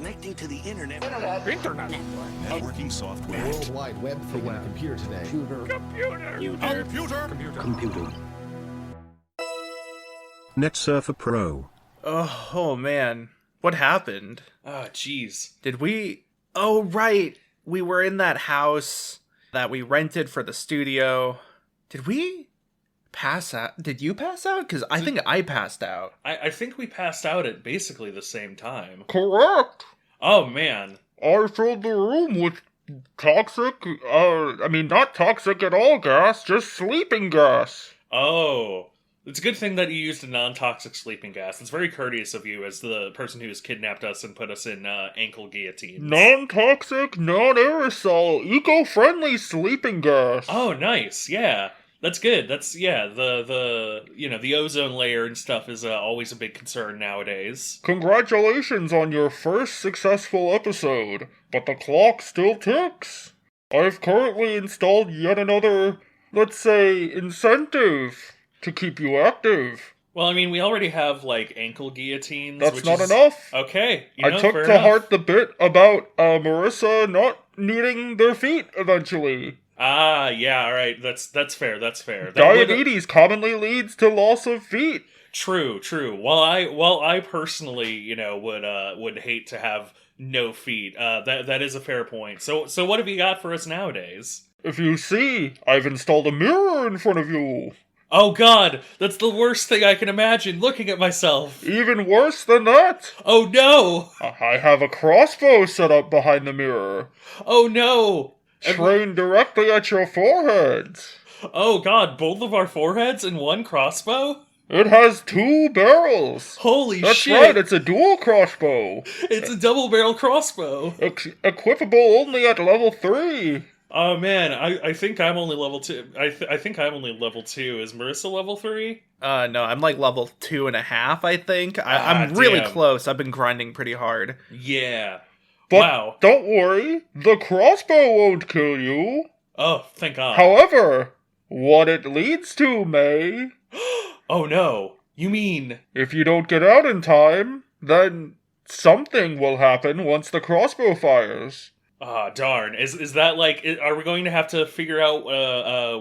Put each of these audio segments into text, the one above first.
connecting to the internet. Internet. Networking software. World Wide Web thing on a computer today. Computer. Net Surfer Pro. Oh, man. What happened? Oh, jeez. Did we... Oh, right. We were in that house that we rented for the studio. Did we pass out? Did you pass out? Because I think I passed out. I think we passed out at basically the same time. Correct. Oh, man. I filled the room with toxic, not toxic at all gas, just sleeping gas. Oh. It's a good thing that you used a non-toxic sleeping gas. It's very courteous of you as the person who has kidnapped us and put us in ankle guillotines. Non-toxic, non-aerosol, eco-friendly sleeping gas. Oh, nice. Yeah. That's good. That's, yeah, the ozone layer and stuff is always a big concern nowadays. Congratulations on your first successful episode, but the clock still ticks. I've currently installed yet another, let's say, incentive to keep you active. Well, I mean, we already have, ankle guillotines. That's not enough. Okay. I took to heart the bit about Marisa not needing their feet eventually. Ah, yeah, alright. That's fair, that's fair. Diabetes commonly leads to loss of feet. True. While I personally, would hate to have no feet. That is a fair point. So what have you got for us nowadays? If you see, I've installed a mirror in front of you. Oh god, that's the worst thing I can imagine, looking at myself. Even worse than that. Oh no! I have a crossbow set up behind the mirror. Oh no! Trained directly at your foreheads. Oh god, both of our foreheads in one crossbow? It has 2 barrels. Holy That's shit! That's right, it's a dual crossbow. It's a double barrel crossbow. Equipable only at level 3. Oh man, I think I'm only level 2. I think I'm only level 2. Is Marisa level 3? No, I'm level 2.5, I think. I'm really close. I've been grinding pretty hard. Yeah. But wow. Don't worry, the crossbow won't kill you. Oh, thank God. However, what it leads to may... Oh no, you mean... If you don't get out in time, then something will happen once the crossbow fires. Ah, darn. Is that are we going to have to figure out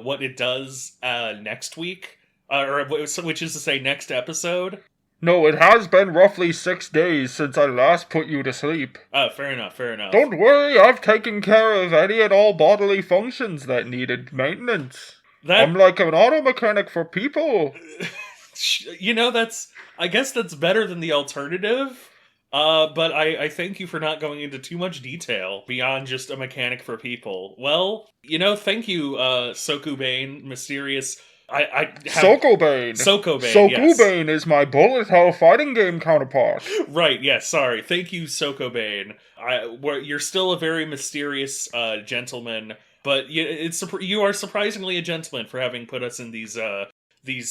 what it does next week? Which is to say next episode? No, it has been roughly 6 days since I last put you to sleep. Fair enough. Don't worry, I've taken care of any and all bodily functions that needed maintenance. I'm like an auto mechanic for people. I guess that's better than the alternative. But I thank you for not going into too much detail beyond just a mechanic for people. Well, thank you, Sokubane, mysterious... Sokobane. Sokubane is my bullet hell fighting game counterpart. Right, yes, sorry. Thank you, Sokobane. You're still a very mysterious gentleman, but you are surprisingly a gentleman for having put us in these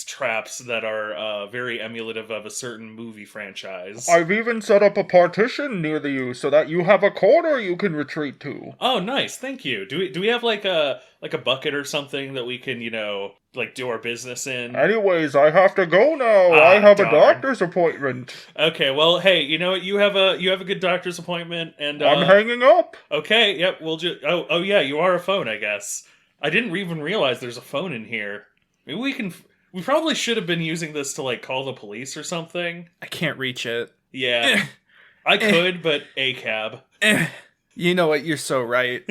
traps that are very emulative of a certain movie franchise. I've even set up a partition near you so that you have a corner you can retreat to. Oh, nice, thank you. Do we have a bucket or something that we can, do our business in? Anyways, I have to go now. I have a doctor's appointment. Okay, well, hey, you know what? You have a good doctor's appointment, and I'm hanging up. Okay, yep. We'll just. Oh yeah, you are a phone, I guess. I didn't even realize there's a phone in here. Maybe we can. We probably should have been using this to call the police or something. I can't reach it. Yeah, I could, but a cab. You know what? You're so right.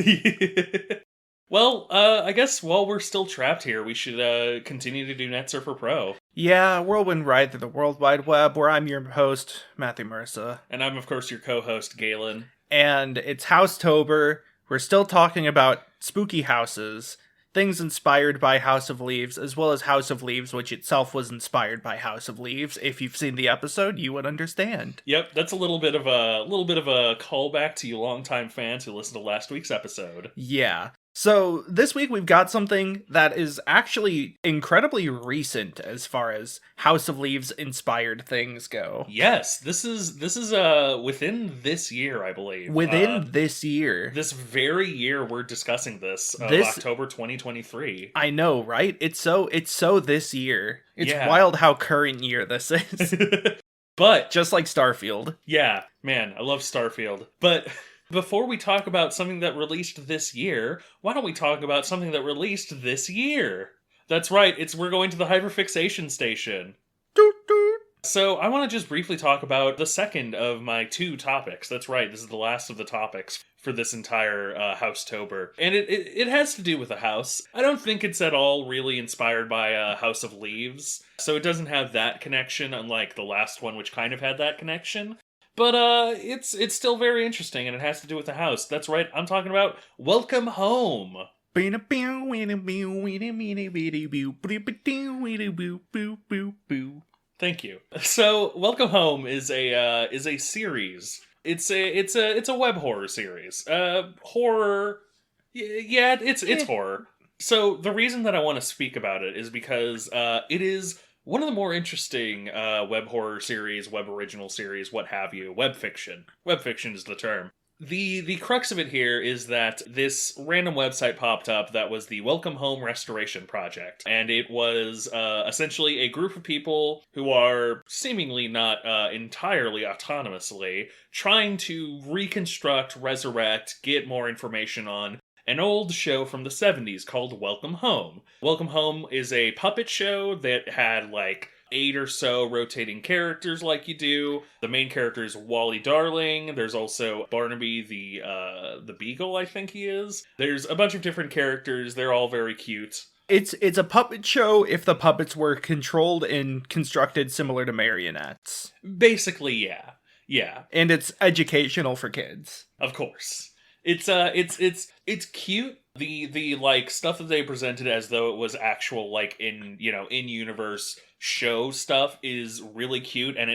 Well, I guess while we're still trapped here, we should continue to do Net Surfer Pro. Yeah, whirlwind ride through the World Wide Web, where I'm your host, Matthew Marisa. And I'm, of course, your co-host, Galen. And it's Housetober. We're still talking about spooky houses, things inspired by House of Leaves, as well as House of Leaves, which itself was inspired by House of Leaves. If you've seen the episode, you would understand. Yep, that's a little bit of a callback to you longtime fans who listened to last week's episode. Yeah. So this week we've got something that is actually incredibly recent as far as House of Leaves inspired things go. Yes, this is within this year, I believe. Within this year. This very year we're discussing this, October 2023. I know, right? It's so this year. It's wild how current year this is. But Just like Starfield. yeah, man, I love Starfield. But before we talk about something that released this year, why don't we talk about something that released this year? That's right, we're going to the hyperfixation station. Doot, doot. So I want to just briefly talk about the second of my 2 topics. That's right, this is the last of the topics for this entire Housetober. And it has to do with a house. I don't think it's at all really inspired by House of Leaves, so it doesn't have that connection, unlike the last one, which kind of had that connection. But it's still very interesting, and it has to do with the house. That's right, I'm talking about Welcome Home. Thank you. So, Welcome Home is a series. It's a web horror series. Horror. Yeah, it's horror. So the reason that I want to speak about it is because it is one of the more interesting web horror series, web original series, what have you. Web fiction. Web fiction is the term. The crux of it here is that this random website popped up that was the Welcome Home Restoration Project. And it was essentially a group of people who are seemingly not entirely autonomously trying to reconstruct, resurrect, get more information on an old show from the 70s called Welcome Home. Welcome Home is a puppet show that had like 8 or so rotating characters like you do. The main character is Wally Darling. There's also Barnaby the Beagle, I think he is. There's a bunch of different characters. They're all very cute. It's a puppet show if the puppets were controlled and constructed similar to marionettes. Basically, yeah. Yeah. And it's educational for kids. Of course. It's cute. The like stuff that they presented as though it was actual like in universe show stuff is really cute, and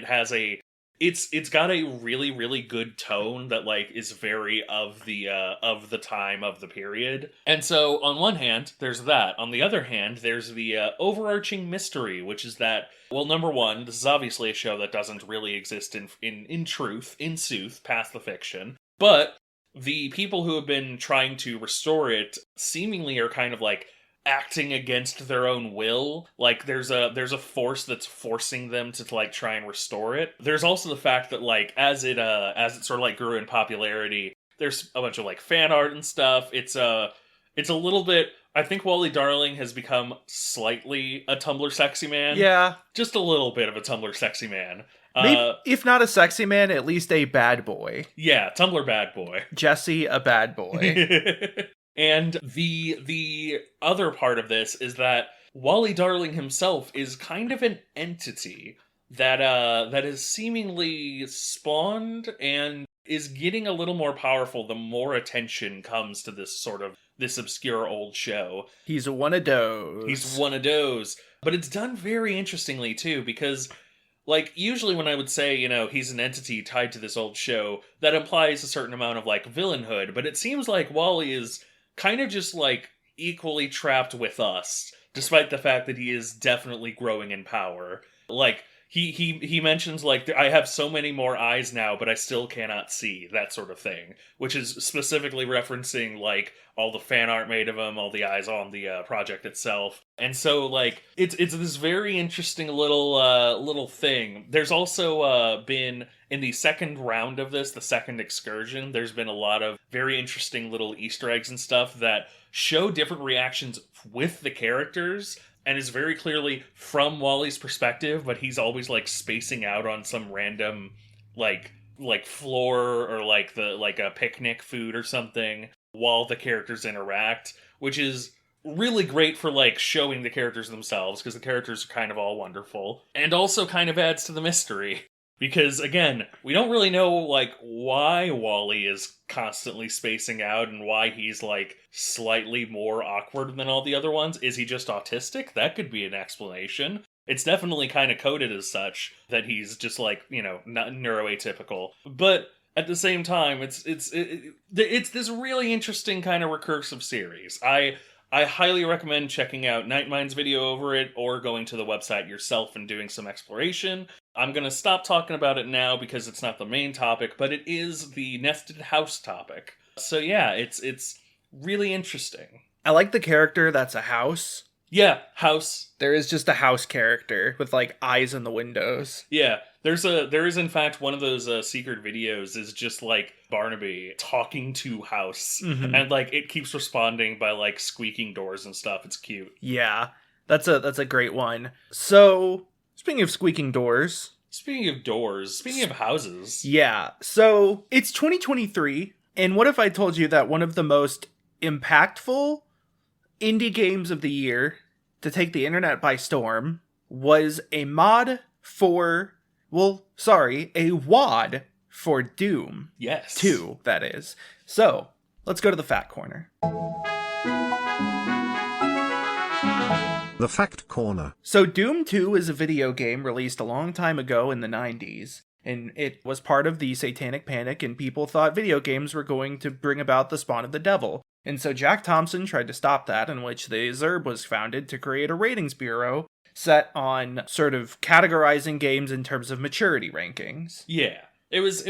it's got a really, really good tone that like is very of the time of the period. And so on one hand there's that. On the other hand there's the overarching mystery, which is that, well, number one, this is obviously a show that doesn't really exist in truth, in sooth, past the fiction, but the people who have been trying to restore it seemingly are kind of like acting against their own will. Like there's a force that's forcing them to like try and restore it. There's also the fact that like as it sort of like grew in popularity, there's a bunch of like fan art and stuff. It's a little bit, I think Wally Darling has become slightly a Tumblr sexy man. Yeah. Just a little bit of a Tumblr sexy man. Maybe, if not a sexy man, at least a bad boy. Yeah, Tumblr bad boy. Jesse, a bad boy. And the other part of this is that Wally Darling himself is kind of an entity that is seemingly spawned and is getting a little more powerful the more attention comes to this obscure old show. He's one of those. But it's done very interestingly too, because like, usually when I would say, he's an entity tied to this old show, that implies a certain amount of, like, villainhood, but it seems like Wally is kind of just, like, equally trapped with us, despite the fact that he is definitely growing in power. Like, he mentions, like, I have so many more eyes now, but I still cannot see, that sort of thing, which is specifically referencing, like, all the fan art made of him, all the eyes on the project itself. And so, like, it's this very interesting little thing. There's also been, in the second round of this, the second excursion, there's been a lot of very interesting little Easter eggs and stuff that show different reactions with the characters, and is very clearly from Wally's perspective, but he's always, like, spacing out on some random, like floor or, like, a picnic food or something while the characters interact, which is really great for, like, showing the characters themselves, because the characters are kind of all wonderful, and also kind of adds to the mystery. Because, again, we don't really know, like, why Wally is constantly spacing out and why he's, like, slightly more awkward than all the other ones. Is he just autistic? That could be an explanation. It's definitely kind of coded as such, that he's just, like, not neuroatypical. But at the same time, it's this really interesting kind of recursive series. I highly recommend checking out Nightmind's video over it, or going to the website yourself and doing some exploration. I'm going to stop talking about it now because it's not the main topic, but it is the nested house topic. So yeah, it's really interesting. I like the character that's a house. Yeah, house. There is just a house character with, like, eyes in the windows. Yeah, There is in fact one of those secret videos is just like Barnaby talking to House, and like it keeps responding by like squeaking doors and stuff. It's cute. Yeah, that's a great one. So, speaking of squeaking doors, Speaking of houses. yeah, so it's 2023, and what if I told you that one of the most impactful indie games of the year to take the internet by storm was a mod for, a WAD for Doom. Yes. 2, that is. So, let's go to the fact corner. The Fact Corner. So Doom 2 is a video game released a long time ago in the 90s, and it was part of the Satanic Panic, and people thought video games were going to bring about the spawn of the devil. And so Jack Thompson tried to stop that, in which the Zerb was founded to create a ratings bureau set on sort of categorizing games in terms of maturity rankings. Yeah. It was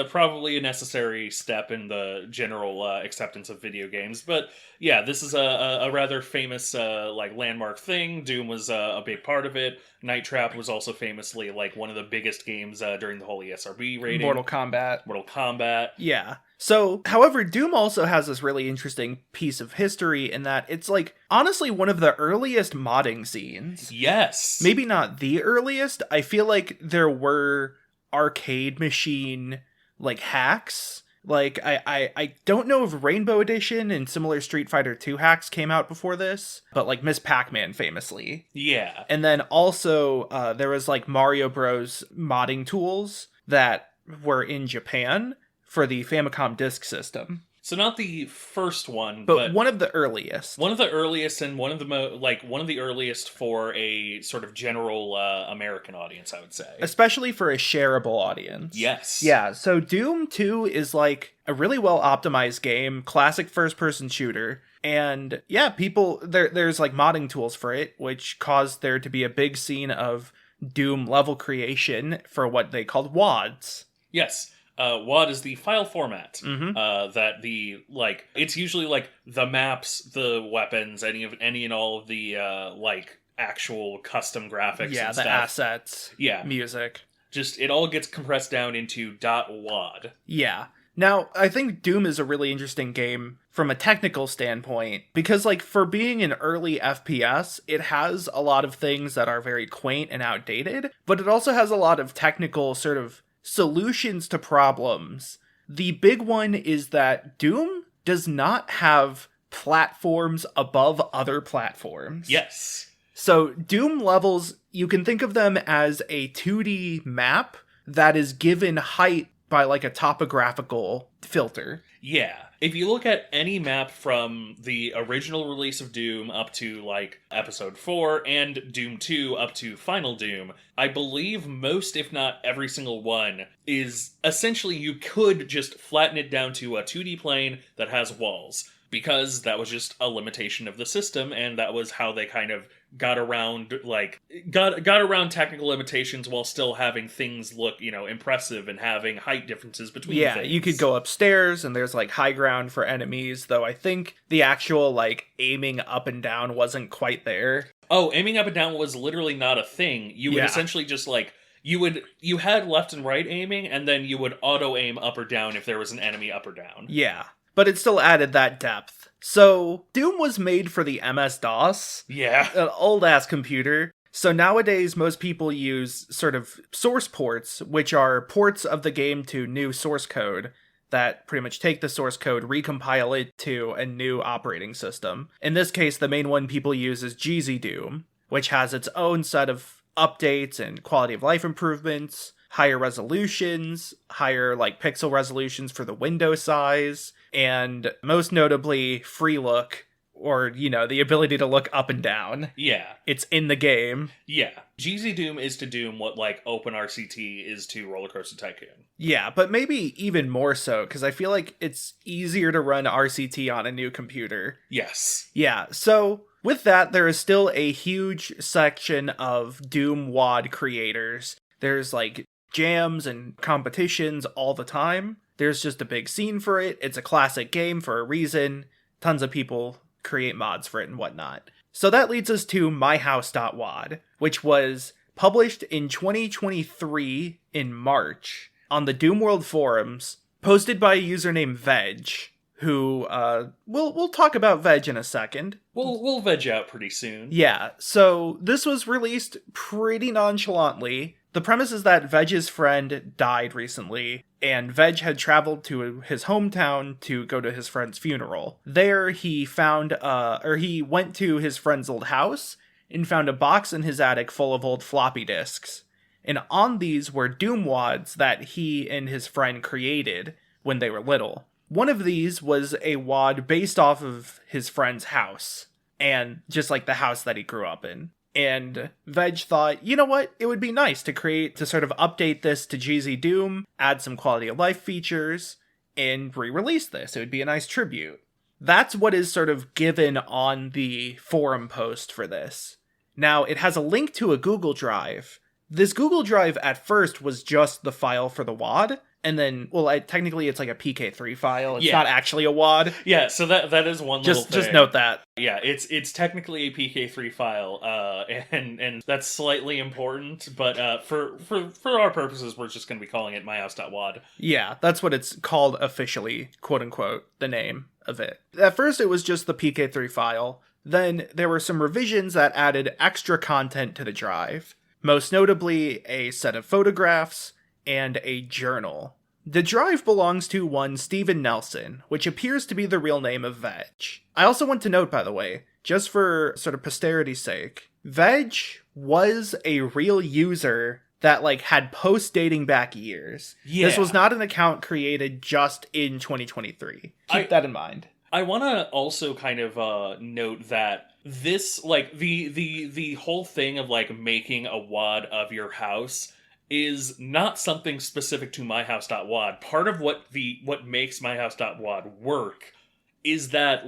probably a necessary step in the general acceptance of video games, but yeah, this is a rather famous like landmark thing. Doom was a big part of it. Night Trap was also famously like one of the biggest games during the whole ESRB rating. Mortal Kombat. Yeah. So, however, Doom also has this really interesting piece of history in that it's like honestly one of the earliest modding scenes. Yes. Maybe not the earliest. I feel like there were arcade machine like hacks. Like I don't know if Rainbow Edition and similar Street Fighter 2 hacks came out before this, but like Miss Pac-Man famously. Yeah. And then also there was like Mario Bros modding tools that were in Japan for the Famicom Disk System. So not the first one, but one of the earliest. One of the earliest, and one of the earliest for a sort of general American audience, I would say. Especially for a shareable audience. Yes. Yeah, so Doom 2 is like a really well optimized game, classic first-person shooter. And yeah, there's like modding tools for it, which caused there to be a big scene of Doom level creation for what they called WADs. Yes. WAD is the file format that it's usually like the maps, the weapons, any and all of the like actual custom graphics. Yeah, and the stuff. assets. Yeah, music. Just it all gets compressed down into .wad. Yeah. Now, I think Doom is a really interesting game from a technical standpoint because, like, for being an early FPS, it has a lot of things that are very quaint and outdated, but it also has a lot of technical sort of solutions to problems. The big one is that Doom does not have platforms above other platforms. Yes. So Doom levels, you can think of them as a 2D map that is given height by like a topographical filter. Yeah. If you look at any map from the original release of Doom up to, like, Episode 4 and Doom 2 up to Final Doom, I believe most, if not every single one, is essentially you could just flatten it down to a 2D plane that has walls. Because that was just a limitation of the system, and that was how they kind of got around technical limitations while still having things look, impressive and having height differences between things. Yeah, you could go upstairs and there's like high ground for enemies, though I think the actual like aiming up and down wasn't quite there. Oh, aiming up and down was literally not a thing. You would essentially just like you had left and right aiming, and then you would auto aim up or down if there was an enemy up or down. Yeah. But it still added that depth. So, Doom was made for the MS-DOS. Yeah. An old-ass computer. So nowadays, most people use sort of source ports, which are ports of the game to new source code that pretty much take the source code, recompile it to a new operating system. In this case, the main one people use is Jeezy Doom, which has its own set of updates and quality of life improvements, higher resolutions, higher like pixel resolutions for the window size, and most notably free look, or the ability to look up and down. Yeah. It's in the game. Yeah. Jeezy Doom is to Doom what like OpenRCT is to Roller Coaster Tycoon. Yeah, but maybe even more so, because I feel like it's easier to run RCT on a new computer. Yes. Yeah, so with that, there is still a huge section of Doom WAD creators. There's like jams and competitions all the time. There's just a big scene for it. It's a classic game for a reason. Tons of people create mods for it and whatnot. So that leads us to myhouse.wad, which was published in 2023 in March on the Doom World forums, posted by a user named Veg, who, we'll talk about Veg in a second. We'll veg out pretty soon. Yeah, so this was released pretty nonchalantly. The premise is that Veg's friend died recently, and Veg had traveled to his hometown to go to his friend's funeral. There, he went to his friend's old house and found a box in his attic full of old floppy disks. And on these were Doom WADs that he and his friend created when they were little. One of these was a WAD based off of his friend's house, and just like the house that he grew up in. And Veg thought, you know what, it would be nice to sort of update this to GZ Doom, add some quality of life features, and re-release this. It would be a nice tribute. That's what is sort of given on the forum post for this. Now, it has a link to a Google Drive. This Google Drive at first was just the file for the WAD, and then, technically it's like a PK3 file. It's not actually a WAD. Yeah, so that is one little thing. Just note that. Yeah, it's technically a PK3 file, and that's slightly important, but for our purposes, we're just going to be calling it myhouse.wad. Yeah, that's what it's called officially, quote-unquote, the name of it. At first, it was just the PK3 file. Then, there were some revisions that added extra content to the drive. Most notably, a set of photographs and a journal. The drive belongs to one Steven Nelson, which appears to be the real name of Veg. I also want to note, by the way, just for sort of posterity's sake, Veg was a real user that had posts dating back years. Yeah. This was not an account created just in 2023. Keep that in mind. I want to also kind of note that this, the whole thing of making a WAD of your house is not something specific to myhouse.wad. Part of what makes myhouse.wad work is that,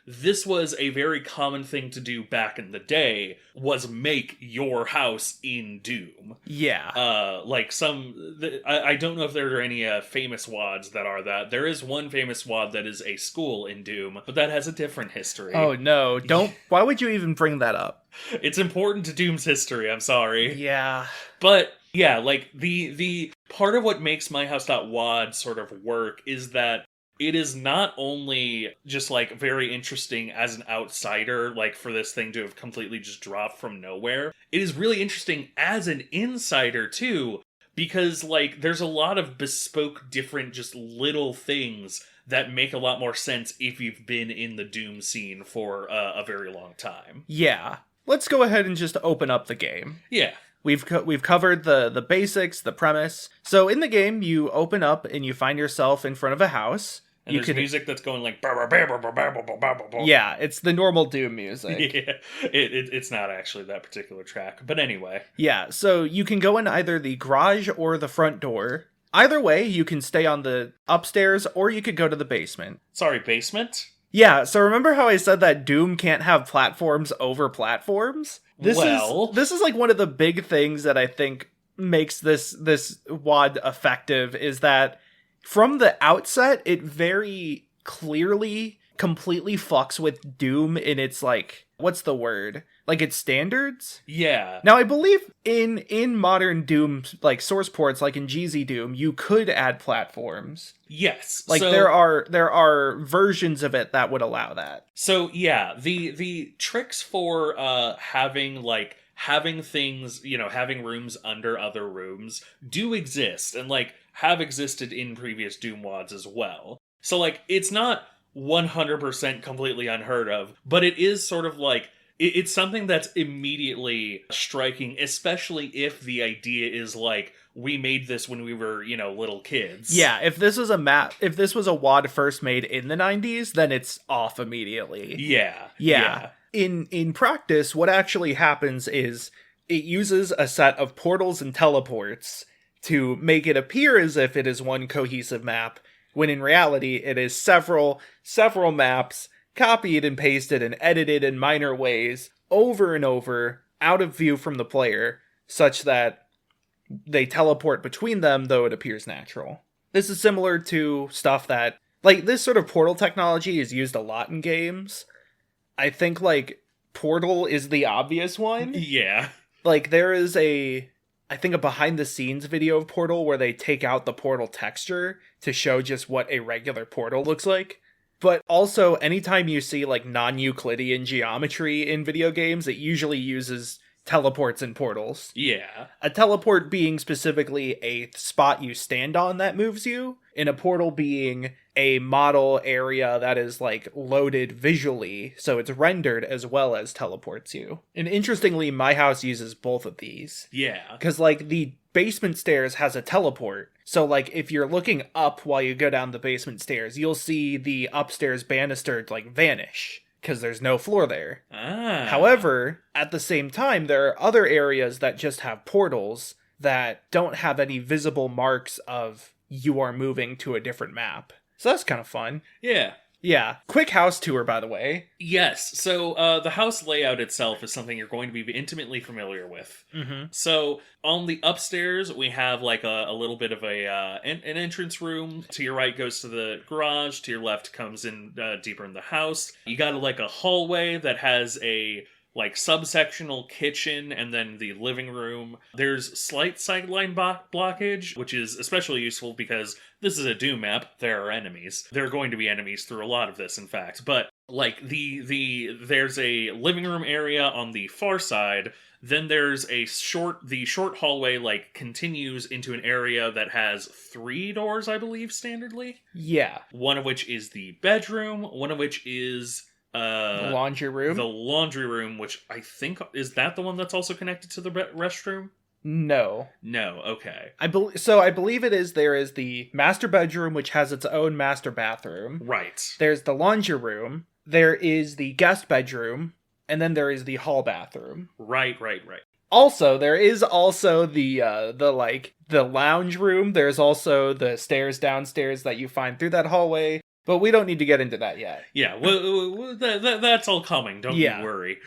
this was a very common thing to do back in the day, was make your house in Doom. Yeah. I don't know if there are any famous WADs that are that. There is one famous WAD that is a school in Doom, but that has a different history. Oh, no. Why would you even bring that up? It's important to Doom's history, I'm sorry. Yeah. But yeah, the part of what makes myhouse.wad sort of work is that it is not only just very interesting as an outsider, for this thing to have completely just dropped from nowhere. It is really interesting as an insider too, because there's a lot of bespoke different just little things that make a lot more sense if you've been in the Doom scene for a very long time. Yeah. Let's go ahead and just open up the game. Yeah. We've covered the basics, the premise. So in the game, you open up and you find yourself in front of a house. And there's music that's going yeah, it's the normal Doom music. Yeah, it's not actually that particular track, but anyway. Yeah, so you can go in either the garage or the front door. Either way, you can stay on the upstairs or you could go to the basement. Sorry, basement? Yeah, so remember how I said that Doom can't have platforms over platforms? This is one of the big things that I think makes this WAD effective is that from the outset, it very clearly completely fucks with Doom in its what's the word? Its standards? Yeah. Now I believe in modern Doom source ports in GZ Doom, you could add platforms. Yes. There are versions of it that would allow that. So yeah, the tricks for having things, having rooms under other rooms do exist and have existed in previous Doom WADs as well. So it's not 100% completely unheard of, but it is sort of it's something that's immediately striking, especially if the idea is we made this when we were, little kids. Yeah, if this was a WAD first made in the 90s, then it's off immediately. Yeah. In practice, what actually happens is it uses a set of portals and teleports to make it appear as if it is one cohesive map, when in reality it is several maps copied and pasted and edited in minor ways over and over out of view from the player, such that they teleport between them, though it appears natural. This is similar to stuff that, this sort of portal technology is used a lot in games. I think, Portal is the obvious one. Yeah. Like, there is I think a behind the scenes video of Portal where they take out the Portal texture to show just what a regular portal looks like. But also, anytime you see like non-Euclidean geometry in video games, it usually uses teleports and portals. Yeah. A teleport being specifically a spot you stand on that moves you, and a portal being a model area that is like loaded visually, so it's rendered as well as teleports you. And interestingly, Myhouse uses both of these. Yeah. Because like the basement stairs has a teleport. So like if you're looking up while you go down the basement stairs, you'll see the upstairs banister like vanish, because there's no floor there. Ah. However, at the same time, there are other areas that just have portals that don't have any visible marks of you are moving to a different map. So that's kind of fun. Yeah. Yeah. Quick house tour, by the way. Yes. So the house layout itself is something you're going to be intimately familiar with. Mm-hmm. So on the upstairs, we have like a little bit of an entrance room. To your right goes to the garage. To your left comes in deeper in the house. You got like a hallway that has a like subsectional kitchen and then the living room. There's slight sightline blockage, which is especially useful because this is a Doom map. There are enemies. There are going to be enemies through a lot of this, in fact. But like there's a living room area on the far side. Then there's the short hallway like continues into an area that has 3 doors, I believe, standardly. Yeah. One of which is the bedroom. One of which is the laundry room. The laundry room, which I think is that the one that's also connected to the restroom. No. Okay. I believe it is. There is the master bedroom, which has its own master bathroom. Right. There's the laundry room. There is the guest bedroom, and then there is the hall bathroom. Right. Also, there is also the lounge room. There's also the stairs downstairs that you find through that hallway. But we don't need to get into that yet. Yeah, well, that's all coming. Don't you worry.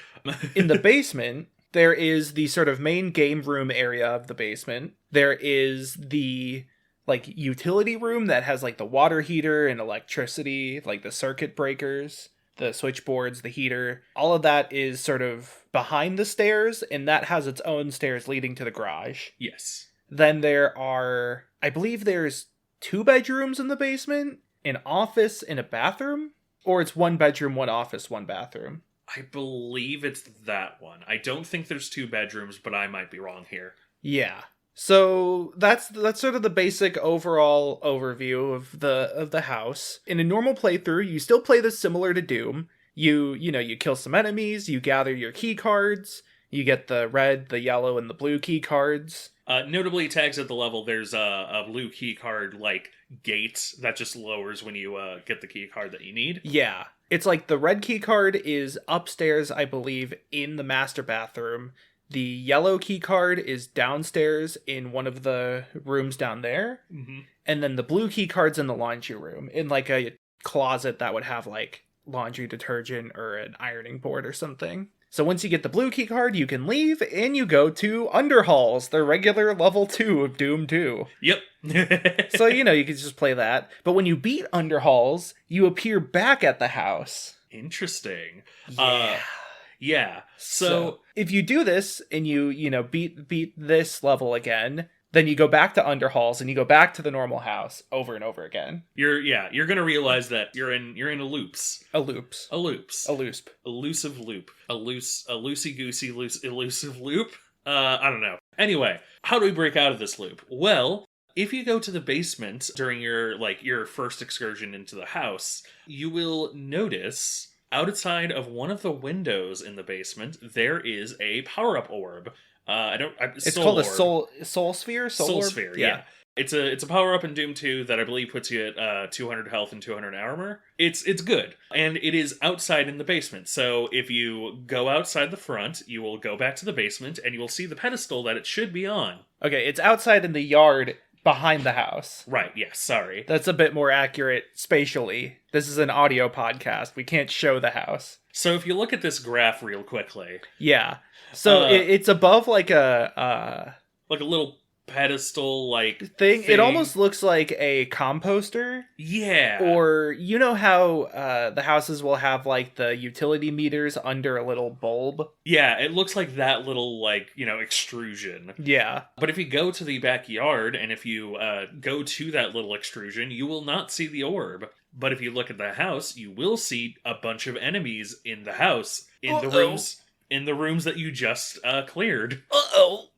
In the basement, there is the sort of main game room area of the basement. There is the like utility room that has like the water heater and electricity, like the circuit breakers, the switchboards, the heater. All of that is sort of behind the stairs, and that has its own stairs leading to the garage. Yes. Then I believe there's 2 bedrooms in the basement. An office and a bathroom? Or it's 1 bedroom, 1 office, 1 bathroom? I believe it's that one. I don't think there's 2 bedrooms, but I might be wrong here. Yeah. So that's sort of the basic overall overview of the house. In a normal playthrough, you still play this similar to Doom. You kill some enemies, you gather your key cards, you get the red, the yellow, and the blue key cards. Notably, tags at the level, there's a blue key card, like, gate that just lowers when you get the key card that you need. Yeah. It's like the red key card is upstairs, I believe, in the master bathroom. The yellow key card is downstairs in one of the rooms down there. Mm-hmm. And then the blue key card's in the laundry room, in like a closet that would have like laundry detergent or an ironing board or something. So once you get the blue key card, you can leave, and you go to Underhalls, the regular level 2 of Doom 2. Yep. So, you can just play that. But when you beat Underhalls, you appear back at the house. Interesting. Yeah. Yeah. So if you do this, and you beat this level again, then you go back to Underhalls, and you go back to the normal house over and over again. You're gonna realize that you're in a loops. Elusive loop. A loosey-goosey elusive loop. I don't know. Anyway, how do we break out of this loop? Well, if you go to the basement during your first excursion into the house, you will notice outside of one of the windows in the basement, there is a power-up orb. It's called a soul sphere? Soul sphere, yeah. It's a power-up in Doom 2 that I believe puts you at 200 health and 200 armor. It's good. And it is outside in the basement. So if you go outside the front, you will go back to the basement, and you will see the pedestal that it should be on. Okay, it's outside in the yard behind the house. Right, yes, sorry. That's a bit more accurate spatially. This is an audio podcast. We can't show the house. So if you look at this graph real quickly... Yeah. So it's above like a... like a little pedestal like thing. It almost looks like a composter. Yeah. Or you know how the houses will have like the utility meters under a little bulb? Yeah, it looks like that little like, extrusion. Yeah. But if you go to the backyard and if you go to that little extrusion, you will not see the orb. But if you look at the house, you will see a bunch of enemies in the house in the rooms that you just cleared.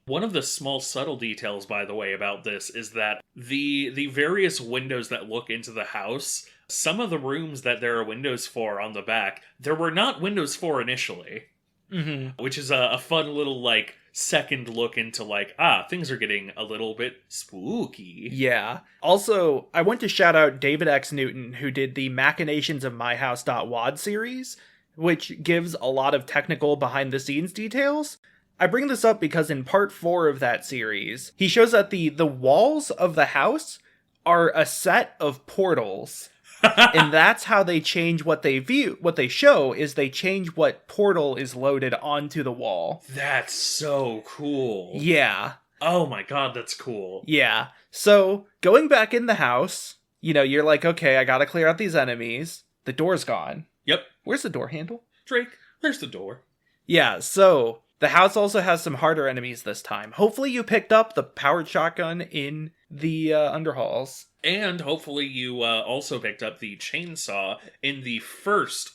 One of the small subtle details, by the way, about this is that the various windows that look into the house, some of the rooms that there are windows for on the back, there were not windows for initially. Mm-hmm. Which is a fun little, like, second look into, like, things are getting a little bit spooky. Yeah. Also, I want to shout out David X. Newton, who did the Machinations of Myhouse.wad series, which gives a lot of technical behind-the-scenes details. I bring this up because in part 4 of that series, he shows that the walls of the house are a set of portals. And that's how they change what they view. What they show is they change what portal is loaded onto the wall. That's so cool. Yeah. Oh my god, that's cool. Yeah. So, going back in the house, you're like, okay, I gotta clear out these enemies. The door's gone. Yep. Where's the door handle? Drake, there's the door. Yeah, so the house also has some harder enemies this time. Hopefully you picked up the powered shotgun in the Underhalls. And hopefully you also picked up the chainsaw in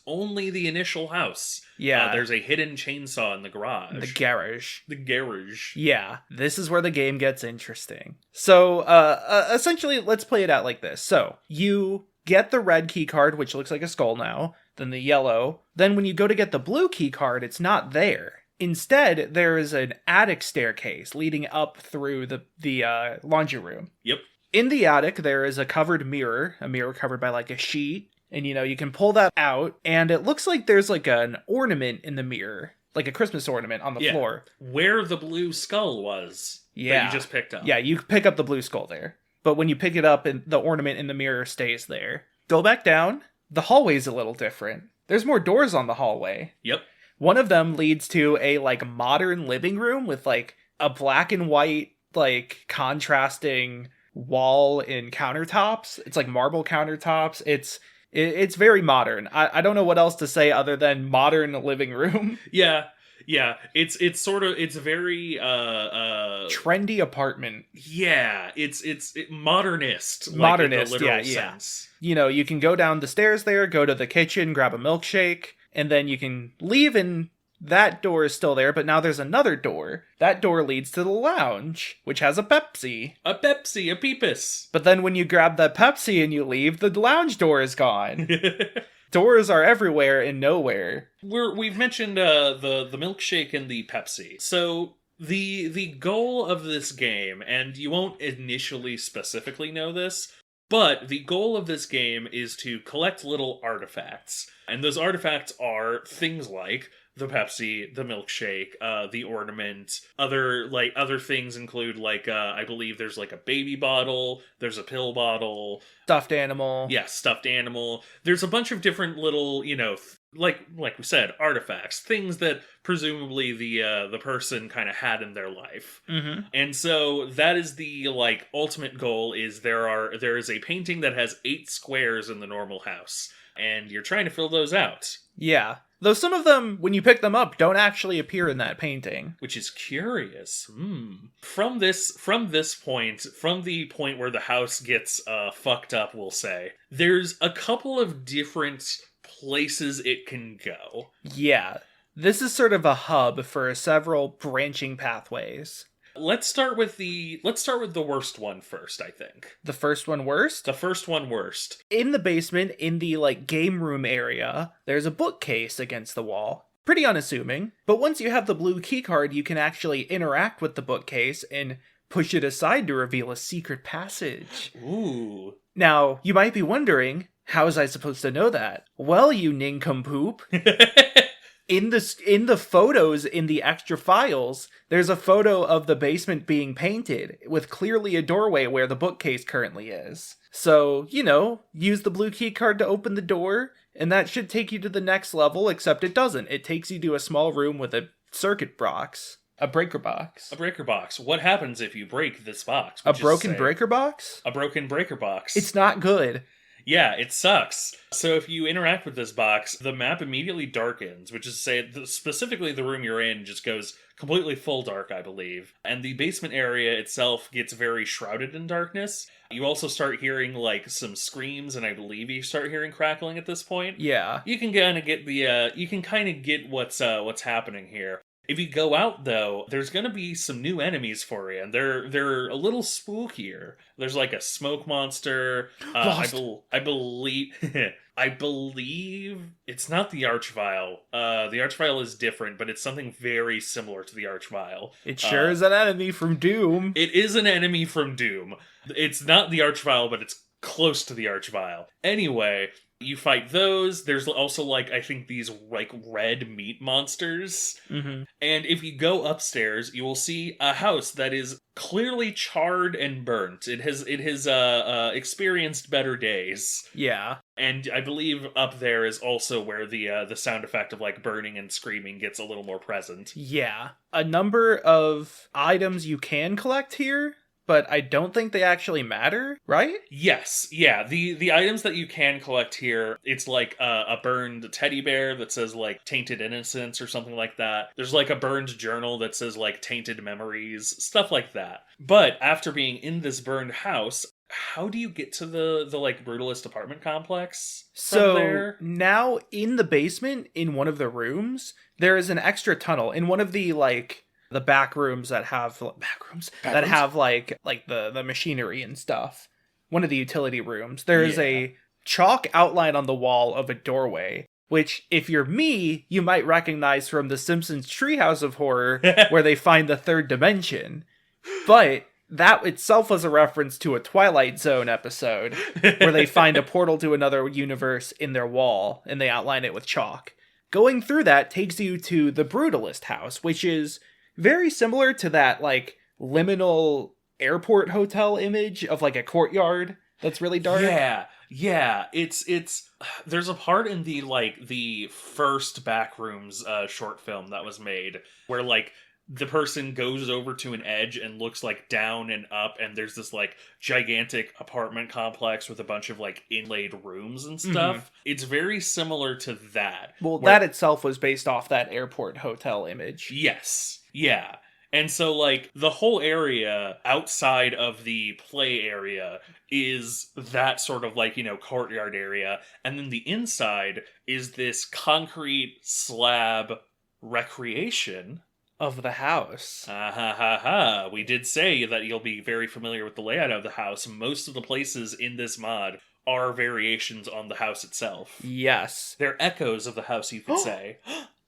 only the initial house. Yeah. There's a hidden chainsaw in the garage. The garage. The garage. Yeah, this is where the game gets interesting. So, essentially, let's play it out like this. So, you get the red key card, which looks like a skull now, then the yellow. Then when you go to get the blue key card, it's not there. Instead, there is an attic staircase leading up through the laundry room. Yep. In the attic, there is a covered mirror, a mirror covered by like a sheet. And, you can pull that out, and it looks like there's like an ornament in the mirror, like a Christmas ornament on the floor. Where the blue skull was that you just picked up. Yeah, you pick up the blue skull there. But when you pick it up, the ornament in the mirror stays there. Go back down. The hallway's a little different. There's more doors on the hallway. Yep. One of them leads to a like modern living room with like a black and white like contrasting wall and countertops. It's like marble countertops. It's very modern. I don't know what else to say other than modern living room. Yeah. It's very trendy apartment. Yeah, it's modernist. Modernist, like in the literal sense. You can go down the stairs there, go to the kitchen, grab a milkshake, and then you can leave and that door is still there, but now there's another door. That door leads to the lounge, which has a Pepsi. A Peepus. But then when you grab that Pepsi and you leave, the lounge door is gone. Doors are everywhere and nowhere. We've mentioned the milkshake and the Pepsi. So the goal of this game, and you won't initially specifically know this, but the goal of this game is to collect little artifacts. And those artifacts are things like the Pepsi, the milkshake, the ornament. Other things include I believe there's like a baby bottle, there's a pill bottle, stuffed animal. Yeah, stuffed animal. There's a bunch of different little, like we said, artifacts, things that presumably the person kind of had in their life. Mm-hmm. And so that is the ultimate goal. Is there is a painting that has 8 squares in the normal house, and you're trying to fill those out. Yeah. Though some of them, when you pick them up, don't actually appear in that painting. Which is curious. From the point where the house gets fucked up, we'll say, there's a couple of different places it can go. Yeah. This is sort of a hub for several branching pathways. Let's start with the worst one first, I think. The first one worst? The first one worst. In the basement, in the game room area, there's a bookcase against the wall. Pretty unassuming. But once you have the blue keycard, you can actually interact with the bookcase and push it aside to reveal a secret passage. Ooh. Now, you might be wondering, how was I supposed to know that? Well, you nincompoop. In the photos in the extra files, there's a photo of the basement being painted with clearly a doorway where the bookcase currently is. So, use the blue key card to open the door, and that should take you to the next level, except it doesn't. It takes you to a small room with a circuit box. A breaker box. A breaker box. What happens if you break this box? A broken breaker box? A broken breaker box. It's not good. Yeah, it sucks. So if you interact with this box, the map immediately darkens, which is to say, specifically the room you're in just goes completely full dark, I believe. And the basement area itself gets very shrouded in darkness. You also start hearing, like, some screams, and I believe you start hearing crackling at this point. Yeah. You can kind of get what's happening here. If you go out, though, there's going to be some new enemies for you, and they're a little spookier. There's like a smoke monster. I believe I believe it's not the Archvile. The Archvile is different, but it's something very similar to the Archvile. It sure is an enemy from Doom. It is an enemy from Doom. It's not the Archvile, but it's close to the Archvile. Anyway, you fight those. There's also, like, I think these, like, red meat monsters. Mm-hmm. And if you go upstairs, you will see a house that is clearly charred and burnt. It has experienced better days. Yeah. And I believe up there is also where the sound effect of, like, burning and screaming gets a little more present. Yeah. A number of items you can collect here, but I don't think they actually matter, right? Yes, yeah. The items that you can collect here, it's like a burned teddy bear that says, like, Tainted Innocence or something like that. There's, like, a burned journal that says, like, Tainted Memories, stuff like that. But after being in this burned house, how do you get to the like, Brutalist apartment complex from there? Now in the basement, in one of the rooms, there is an extra tunnel. In one of the, like, the back rooms that have have like the machinery and stuff. One of the utility rooms. There is a chalk outline on the wall of a doorway, which, if you're me, you might recognize from The Simpsons Treehouse of Horror, where they find the third dimension. But that itself was a reference to a Twilight Zone episode, where they find a portal to another universe in their wall, and they outline it with chalk. Going through that takes you to the Brutalist house, which is very similar to that, like, liminal airport hotel image of, like, a courtyard that's really dark. Yeah. It's there's a part in the first Backrooms short film that was made where, like, the person goes over to an edge and looks, like, down and up, and there's this, like, gigantic apartment complex with a bunch of, like, inlaid rooms and stuff. Mm-hmm. It's very similar to that. Well, that itself was based off that airport hotel image. Yes. Yeah. And so, like, the whole area outside of the play area is that sort of, like, you know, courtyard area. And then the inside is this concrete slab recreation of the house. We did say that you'll be very familiar with the layout of the house. Most of the places in this mod are variations on the house itself. Yes. They're echoes of the house, you could say.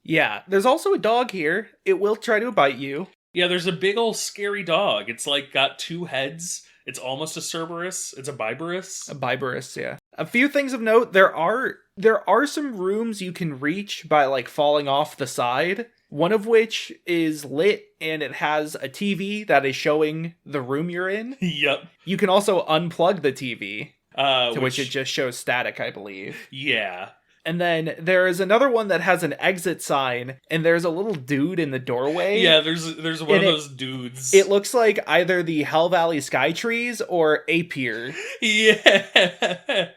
Yeah, there's also a dog here. It will try to bite you. Yeah, there's a big old scary dog. It's, like, got two heads. It's almost a Cerberus. It's a Biberus. A Biberus, yeah. A few things of note. There are some rooms you can reach by, like, falling off the side. One of which is lit, and it has a TV that is showing the room you're in. Yep. You can also unplug the TV, to which it just shows static, I believe. Yeah. And then there is another one that has an exit sign, and there's a little dude in the doorway. Yeah, there's one of those dudes. It looks like either the Hell Valley Skytrees or Apier. Yeah.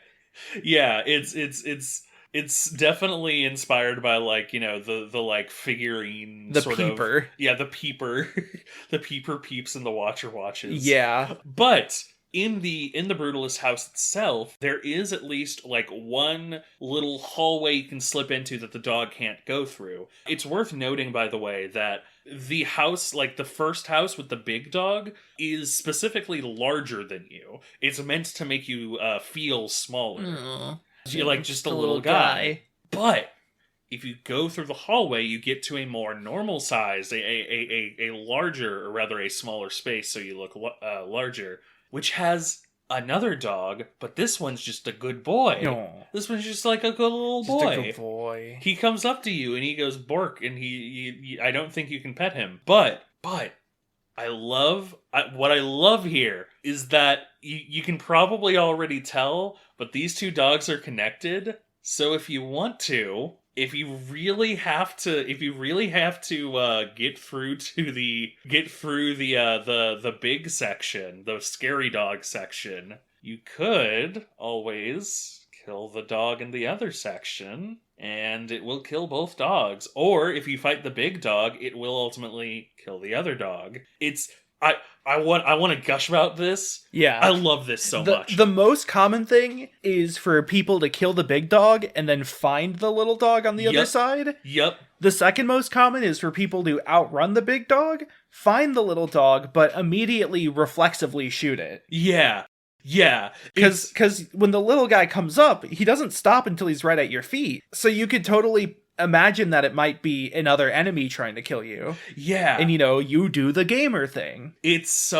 Yeah, it's definitely inspired by, like, you know, the like figurine the sort peeper. Of, yeah, the peeper. The peeper peeps and the watcher watches. Yeah. But in the Brutalist house itself, there is at least, like, one little hallway you can slip into that the dog can't go through. It's worth noting, by the way, that the house, like the first house with the big dog, is specifically larger than you. It's meant to make you feel smaller. Aww. You're, like, just a little guy. But if you go through the hallway, you get to a more normal size, a larger, or rather a smaller space, so you look larger, which has another dog, but this one's just a good boy. Aww. This one's just like a good little boy. Just a good boy. He comes up to you and he goes bark, and he I don't think you can pet him. But what I love here is that you can probably already tell, but these two dogs are connected. So if you want to, if you really have to get through the big section, the scary dog section, you could always kill the dog in the other section, and it will kill both dogs. Or if you fight the big dog, it will ultimately kill the other dog. I want to gush about this. Yeah. I love this so much. The most common thing is for people to kill the big dog and then find the little dog on the other side. Yep. The second most common is for people to outrun the big dog, find the little dog, but immediately reflexively shoot it. Yeah. Yeah. Because when the little guy comes up, he doesn't stop until he's right at your feet. So you could totally imagine that it might be another enemy trying to kill you. Yeah. And, you do the gamer thing. This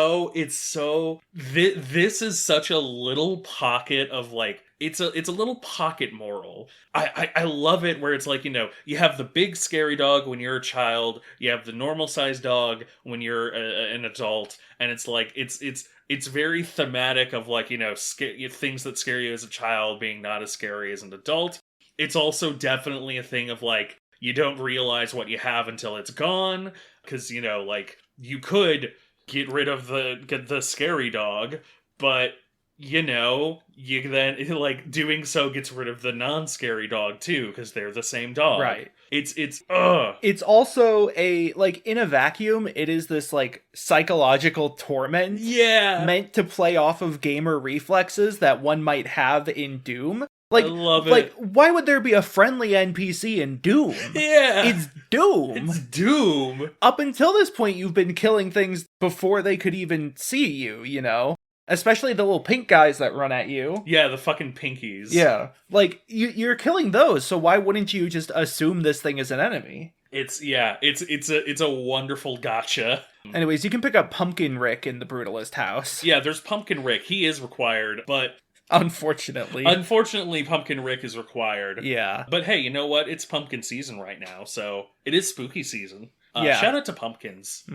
is such a little pocket of, like, it's a little pocket moral. I love it where it's like, you have the big scary dog when you're a child, you have the normal sized dog when you're an adult, and it's like, it's very thematic of, like, things that scare you as a child being not as scary as an adult. It's also definitely a thing of, like, you don't realize what you have until it's gone, because, like, you could get rid of the scary dog, but, you then, like, doing so gets rid of the non-scary dog, too, because they're the same dog. Right. It's also in a vacuum, it is this, like, psychological torment. Yeah. Meant to play off of gamer reflexes that one might have in Doom. Like, I love it. Like, why would there be a friendly NPC in Doom? Yeah. It's Doom. It's Doom. Up until this point, you've been killing things before they could even see you, Especially the little pink guys that run at you. Yeah, the fucking pinkies. Yeah. Like, you're killing those, so why wouldn't you just assume this thing is an enemy? It's a wonderful gotcha. Anyways, you can pick up Pumpkin Rick in the Brutalist house. Yeah, there's Pumpkin Rick. He is required, but... Unfortunately, Pumpkin Rick is required. Yeah. But hey, you know what? It's pumpkin season right now, so it is spooky season. Yeah. Shout out to pumpkins.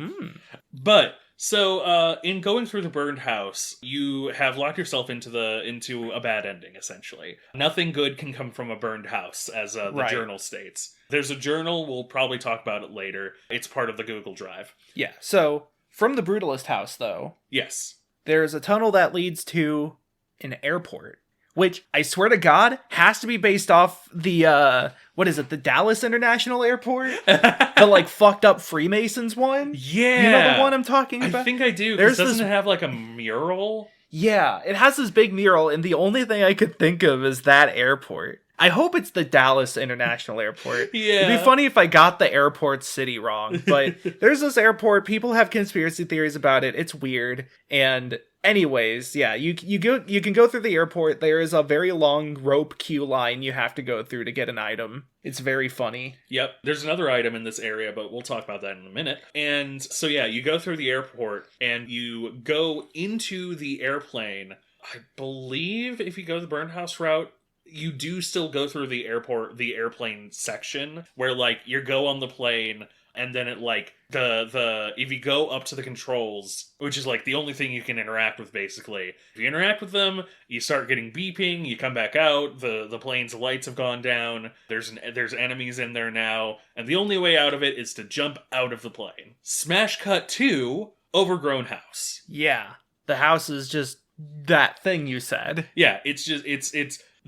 But so in going through the burned house, you have locked yourself into a bad ending, essentially. Nothing good can come from a burned house, as the journal states. There's a journal, we'll probably talk about it later. It's part of the Google Drive. Yeah. So from the Brutalist house, though, yes, there's a tunnel that leads to an airport, which I swear to God has to be based off the the Dallas International Airport, the like fucked up Freemasons one. Yeah, you know the one I'm talking about. I think I do. Doesn't it have like a mural? Yeah, it has this big mural, and the only thing I could think of is that airport. I hope it's the Dallas International Airport. Yeah. It'd be funny if I got the airport city wrong, but there's this airport. People have conspiracy theories about it. It's weird. And anyways, yeah, you can go through the airport. There is a very long rope queue line you have to go through to get an item. It's very funny. Yep. There's another item in this area, but we'll talk about that in a minute. And so yeah, you go through the airport and you go into the airplane. I believe if you go the burn house route, you do still go through the airplane section where like you go on the plane and then it like if you go up to the controls, which is like the only thing you can interact with basically. If you interact with them, you start getting beeping, you come back out, the plane's lights have gone down, there's enemies in there now, and the only way out of it is to jump out of the plane. Smash cut to overgrown house. Yeah. The house is just that thing you said. Yeah, it's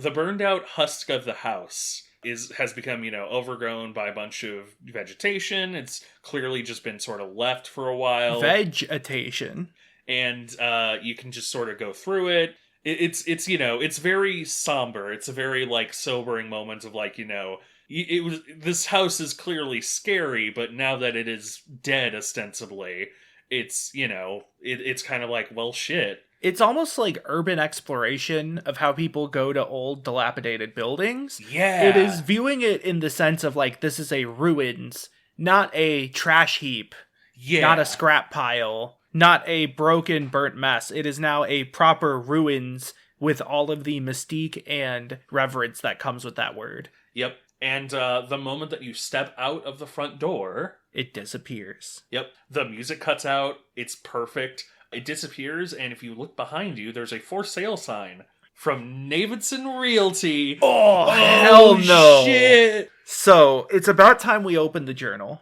the burned out husk of the house has become, overgrown by a bunch of vegetation. It's clearly just been sort of left for a while. Vegetation. And you can just sort of go through it. It's very somber. It's a very like sobering moment of like, this house is clearly scary, but now that it is dead ostensibly, it's, it's kind of like, well, shit. It's almost like urban exploration of how people go to old dilapidated buildings. Yeah. It is viewing it in the sense of like, this is a ruins, not a trash heap. Yeah. Not a scrap pile, not a broken, burnt mess. It is now a proper ruins with all of the mystique and reverence that comes with that word. Yep. And the moment that you step out of the front door, it disappears. Yep. The music cuts out. It's perfect. It disappears, and if you look behind you, there's a for sale sign from Navidson Realty. Oh hell no! Shit! So, it's about time we open the journal.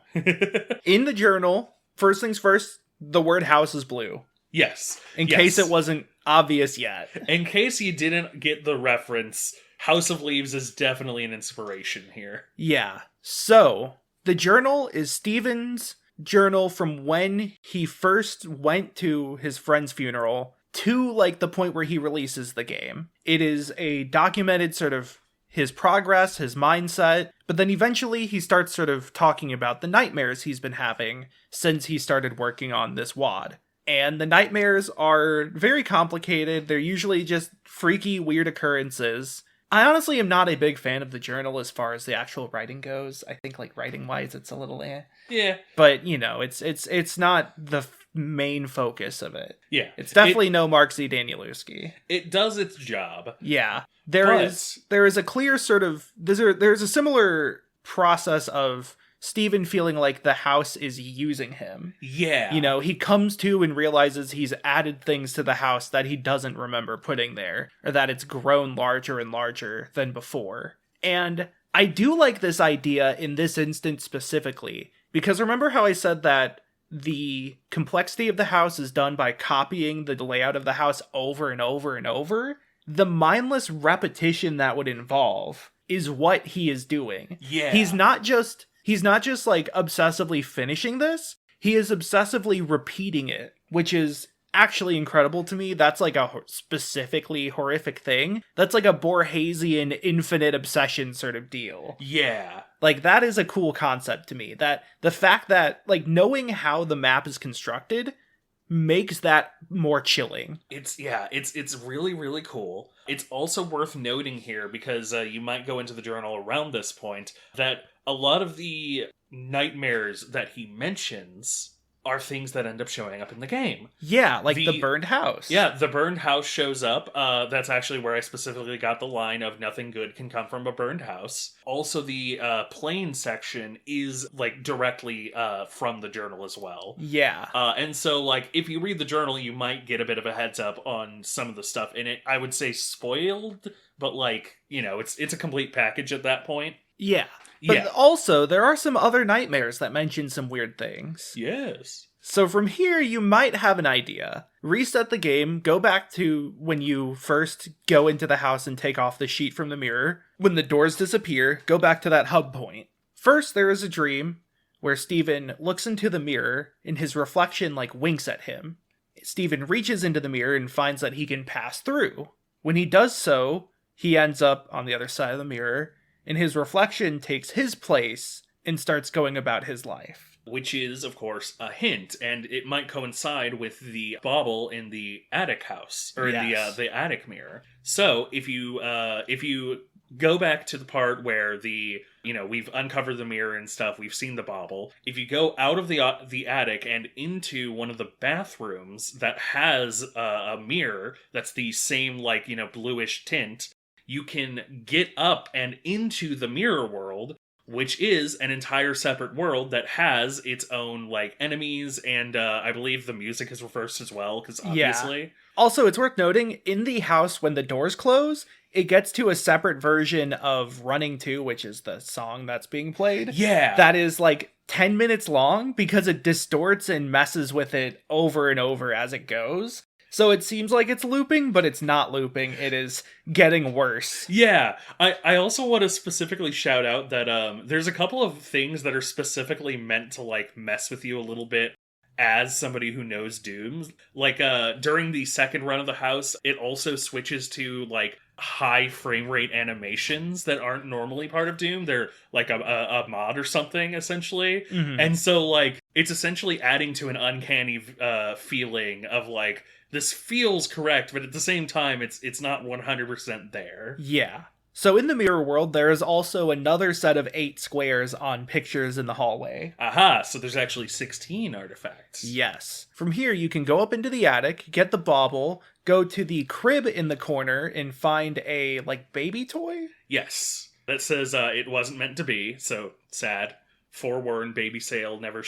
In the journal, first things first, the word house is blue. Yes. In case it wasn't obvious yet. In case you didn't get the reference, House of Leaves is definitely an inspiration here. Yeah. So, the journal is Steven's journal from when he first went to his friend's funeral to, like, the point where he releases the game. It is a documented sort of his progress, his mindset, but then eventually he starts sort of talking about the nightmares he's been having since he started working on this WAD. And the nightmares are very complicated. They're usually just freaky, weird occurrences. I honestly am not a big fan of the journal as far as the actual writing goes. I think, like, writing-wise, it's a little Yeah. But, you know, it's not the main focus of it. Yeah. It's definitely no Mark Z. Danielewski. It does its job. Yeah. There is a clear sort of... There's a similar process of Steven feeling like the house is using him. Yeah. You know, he comes to and realizes he's added things to the house that he doesn't remember putting there, or that it's grown larger and larger than before. And I do like this idea in this instance specifically, because remember how I said that the complexity of the house is done by copying the layout of the house over and over and over? The mindless repetition that would involve is what he is doing. Yeah. He's not just like obsessively finishing this, he is obsessively repeating it, which is actually incredible to me. That's like a specifically horrific thing. That's like a Borgesian infinite obsession sort of deal. Yeah. Like, that is a cool concept to me. That the fact that, like, knowing how the map is constructed makes that more chilling. It's really, really cool. It's also worth noting here, because you might go into the journal around this point, that a lot of the nightmares that he mentions are things that end up showing up in the game. Yeah, like the burned house. Yeah, the burned house shows up. That's actually where I specifically got the line of nothing good can come from a burned house. Also, the plane section is, like, directly from the journal as well. Yeah. And so, like, if you read the journal, you might get a bit of a heads up on some of the stuff in it. I would say spoiled, but, like, you know, it's a complete package at that point. Yeah. But also, there are some other nightmares that mention some weird things. Yes. So from here, you might have an idea. Reset the game, go back to when you first go into the house and take off the sheet from the mirror. When the doors disappear, go back to that hub point. First, there is a dream where Steven looks into the mirror and his reflection, like, winks at him. Steven reaches into the mirror and finds that he can pass through. When he does so, he ends up on the other side of the mirror, and his reflection takes his place and starts going about his life. Which is, of course, a hint, and it might coincide with the bauble in the attic house, or yes. in the attic mirror. So, if you go back to the part where we've uncovered the mirror and stuff, we've seen the bauble. If you go out of the attic and into one of the bathrooms that has a mirror that's the same, like, bluish tint, you can get up and into the mirror world, which is an entire separate world that has its own, like, enemies, and I believe the music is reversed as well, because obviously... Yeah. Also, it's worth noting, in the house, when the doors close, it gets to a separate version of Running 2, which is the song that's being played. Yeah! That is, like, 10 minutes long, because it distorts and messes with it over and over as it goes. So it seems like it's looping, but it's not looping. It is getting worse. Yeah. I also want to specifically shout out that there's a couple of things that are specifically meant to, like, mess with you a little bit as somebody who knows Doom. Like, during the second run of the house, it also switches to, like, high frame rate animations that aren't normally part of Doom. They're like a mod or something, essentially. Mm-hmm. And so, like, it's essentially adding to an uncanny feeling of, like, this feels correct, but at the same time, it's not 100% there. Yeah. So in the mirror world, there is also another set of 8 squares on pictures in the hallway. Aha, so there's actually 16 artifacts. Yes. From here, you can go up into the attic, get the bauble, go to the crib in the corner, and find a, like, baby toy? Yes. That says it wasn't meant to be, so sad. Forewarned, baby sale, never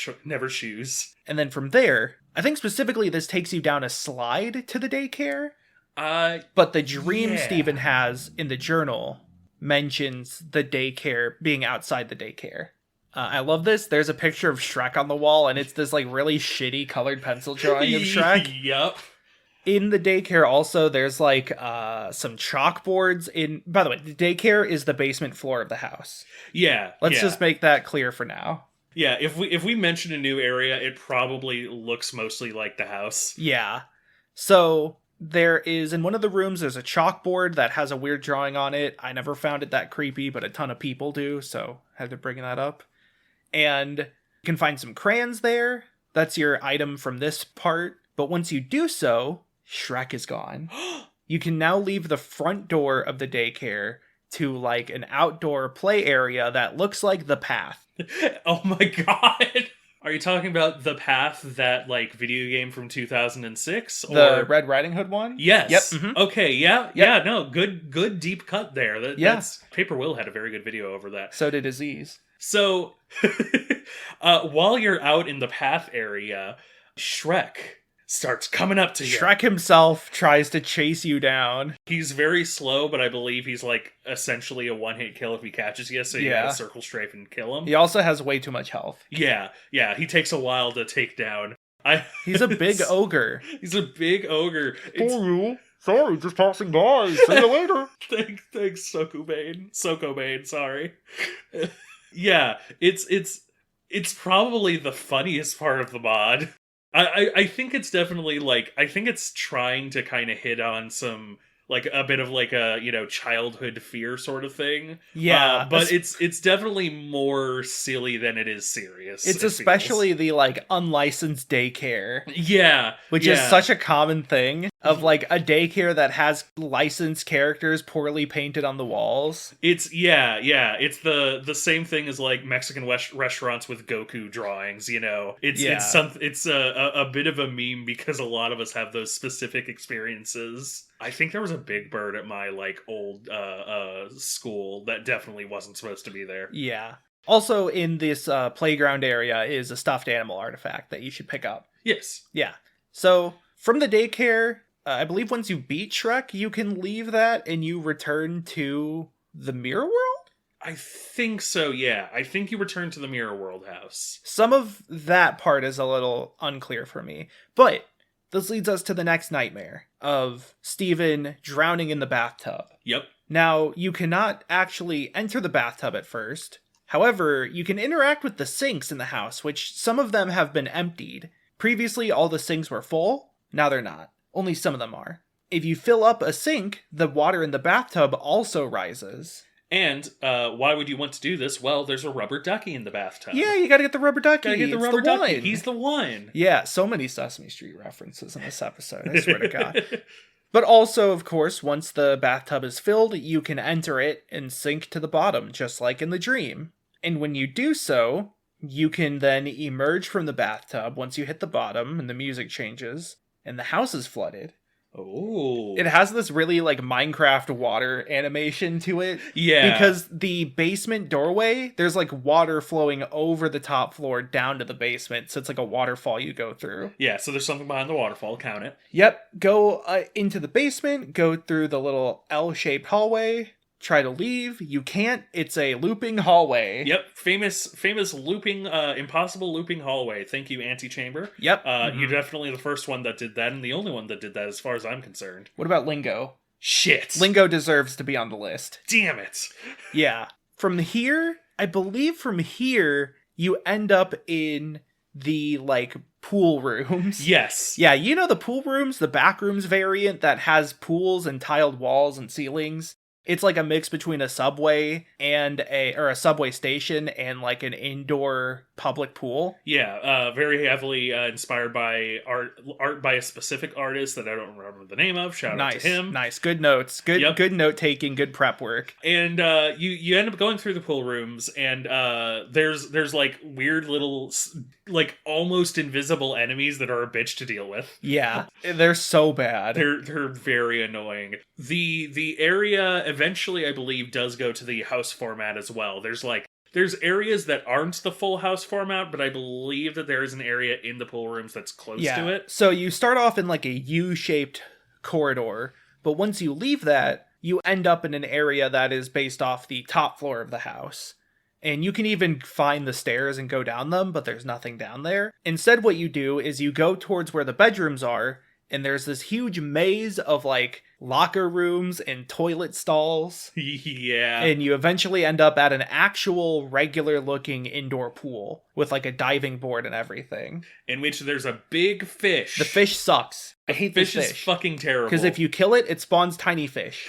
shoes. And then from there, I think specifically this takes you down a slide to the daycare. But the dream Steven has in the journal mentions the daycare being outside the daycare. I love this. There's a picture of Shrek on the wall, and it's this like really shitty colored pencil drawing of Shrek. Yep. In the daycare also, there's like some chalkboards in... By the way, the daycare is the basement floor of the house. Yeah. Let's just make that clear for now. Yeah, if we mention a new area, it probably looks mostly like the house. Yeah. So there is, in one of the rooms, there's a chalkboard that has a weird drawing on it. I never found it that creepy, but a ton of people do, so had to bring that up. And you can find some crayons there. That's your item from this part. But once you do so, Shrek is gone. You can now leave the front door of the daycare to like an outdoor play area that looks like the path. Oh my god. Are you talking about the path, that like video game from 2006? The Red Riding Hood one? Yes. Yep. Mm-hmm. Okay, yeah. Yep. Yeah, no, good deep cut there. That's Paper Will had a very good video over that. So did Aziz. So, while you're out in the path area, Shrek starts coming up to you. Shrek himself tries to chase you down. He's very slow, but I believe he's like essentially a one-hit kill if he catches you, so you gotta circle strafe and kill him. He also has way too much health. Yeah, he takes a while to take down. He's a big ogre. He's a big ogre. For you. Sorry, just passing by. See you later. Thanks, Sokobane, sorry. Yeah, it's probably the funniest part of the mod. I think it's definitely like, I think it's trying to kind of hit on some like a bit of like a, you know, childhood fear sort of thing. Yeah, but it's definitely more silly than it is serious. It's especially the like unlicensed daycare. Yeah, which is such a common thing of like a daycare that has licensed characters poorly painted on the walls. It's it's the same thing as like Mexican restaurants with Goku drawings, you know. It's a bit of a meme because a lot of us have those specific experiences. I think there was a Big Bird at my like old school that definitely wasn't supposed to be there. Yeah. Also in this playground area is a stuffed animal artifact that you should pick up. Yes. Yeah. So from the daycare, I believe once you beat Shrek, you can leave that and you return to the Mirror World? I think so, yeah. I think you return to the Mirror World house. Some of that part is a little unclear for me, but this leads us to the next nightmare of Steven drowning in the bathtub. Yep. Now, you cannot actually enter the bathtub at first. However, you can interact with the sinks in the house, which some of them have been emptied. Previously, all the sinks were full. Now they're not. Only some of them are. If you fill up a sink, the water in the bathtub also rises. And why would you want to do this? Well, there's a rubber ducky in the bathtub. Yeah, you gotta get the rubber ducky. Gotta get the rubber ducky. He's the one. Yeah, so many Sesame Street references in this episode, I swear to God. But also, of course, once the bathtub is filled, you can enter it and sink to the bottom, just like in the dream. And when you do so, you can then emerge from the bathtub once you hit the bottom and the music changes, and the house is flooded. Oh. It has this really like Minecraft water animation to it. Yeah. Because the basement doorway, there's like water flowing over the top floor down to the basement. So it's like a waterfall you go through. Yeah, so there's something behind the waterfall. Count it. Yep. Go into the basement, go through the little L-shaped hallway. Try to leave. You can't. It's a looping hallway. Yep. Famous looping, impossible looping hallway. Thank you, Antechamber. Yep. You're definitely the first one that did that, and the only one that did that as far as I'm concerned. What about Lingo? Shit. Lingo deserves to be on the list. Damn it. Yeah. From here, I believe from here, you end up in the, like, pool rooms. Yes. Yeah, you know the pool rooms, the back rooms variant that has pools and tiled walls and ceilings? It's like a mix between a subway and a subway station and like an indoor public pool. Yeah, very heavily inspired by art by a specific artist that I don't remember the name of. Shout out to him. Nice, good notes, good note taking, good prep work. And you end up going through the pool rooms, and there's like weird little like almost invisible enemies that are a bitch to deal with. Yeah, they're so bad. They're very annoying. The area eventually, I believe, does go to the house format as well. There's areas that aren't the full house format, but I believe that there is an area in the pool rooms that's close to it. So you start off in like a U-shaped corridor, but once you leave that, you end up in an area that is based off the top floor of the house. And you can even find the stairs and go down them, but there's nothing down there. Instead, what you do is you go towards where the bedrooms are, and there's this huge maze of, like, locker rooms and toilet stalls. Yeah. And you eventually end up at an actual regular-looking indoor pool with, like, a diving board and everything. In which there's a big fish. The fish sucks. I hate fish this is fucking terrible. Because if you kill it, it spawns tiny fish.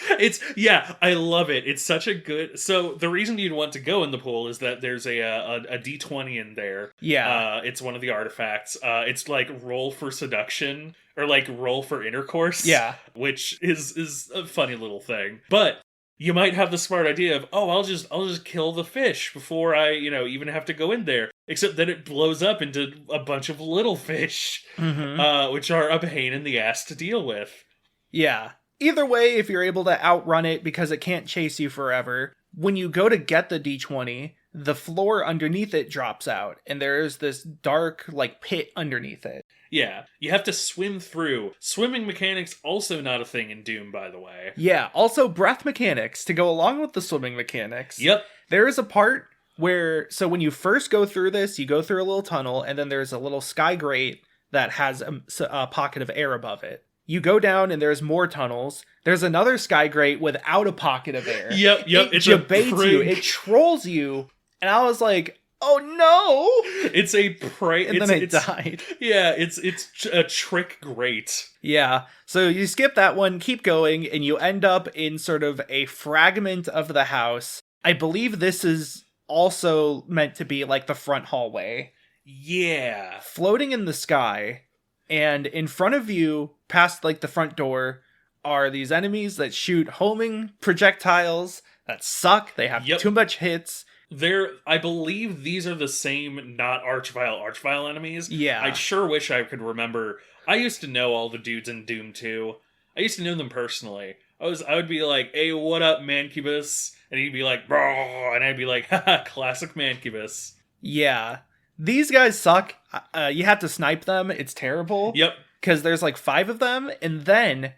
Yeah, I love it. It's such a good... So, the reason you'd want to go in the pool is that there's a D20 in there. Yeah. It's one of the artifacts. It's like roll for seduction, or like roll for intercourse. Yeah. Which is a funny little thing. But you might have the smart idea of, oh, I'll just kill the fish before I, even have to go in there. Except that it blows up into a bunch of little fish, which are a pain in the ass to deal with. Yeah. Either way, if you're able to outrun it because it can't chase you forever, when you go to get the D20, the floor underneath it drops out, and there is this dark, like, pit underneath it. Yeah, you have to swim through. Swimming mechanics also not a thing in Doom, by the way. Yeah, also breath mechanics to go along with the swimming mechanics. Yep. There is a part where, so when you first go through this, you go through a little tunnel, and then there's a little sky grate that has a pocket of air above it. You go down, and there's more tunnels. There's another sky grate without a pocket of air. Yep. It debates you. It trolls you. And I was like, oh no! It's a prey. And then it died. Yeah, it's a trick grate. Yeah. So you skip that one, keep going, and you end up in sort of a fragment of the house. I believe this is also meant to be like the front hallway. Yeah. Floating in the sky, and in front of you, past like the front door, are these enemies that shoot homing projectiles that suck. They have too much hits. I believe these are the same not archvile enemies. Yeah. I sure wish I could remember. I used to know all the dudes in Doom 2. I used to know them personally. I would be like, hey, what up, Mancubus? And he'd be like, bro, and I'd be like, haha, classic Mancubus. Yeah. These guys suck. You have to snipe them. It's terrible. Yep. Because there's like 5 of them, and then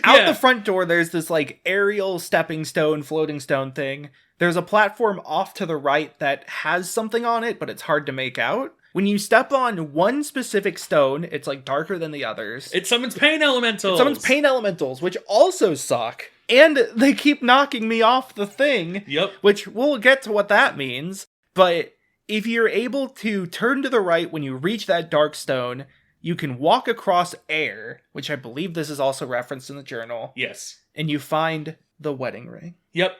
out the front door, there's this like aerial stepping stone, floating stone thing. There's a platform off to the right that has something on it, but it's hard to make out. When you step on one specific stone, it's like darker than the others. It summons pain elementals. Which also suck. And they keep knocking me off the thing. Yep. Which we'll get to what that means. But if you're able to turn to the right when you reach that dark stone, you can walk across air, which I believe this is also referenced in the journal. Yes. And you find the wedding ring. Yep.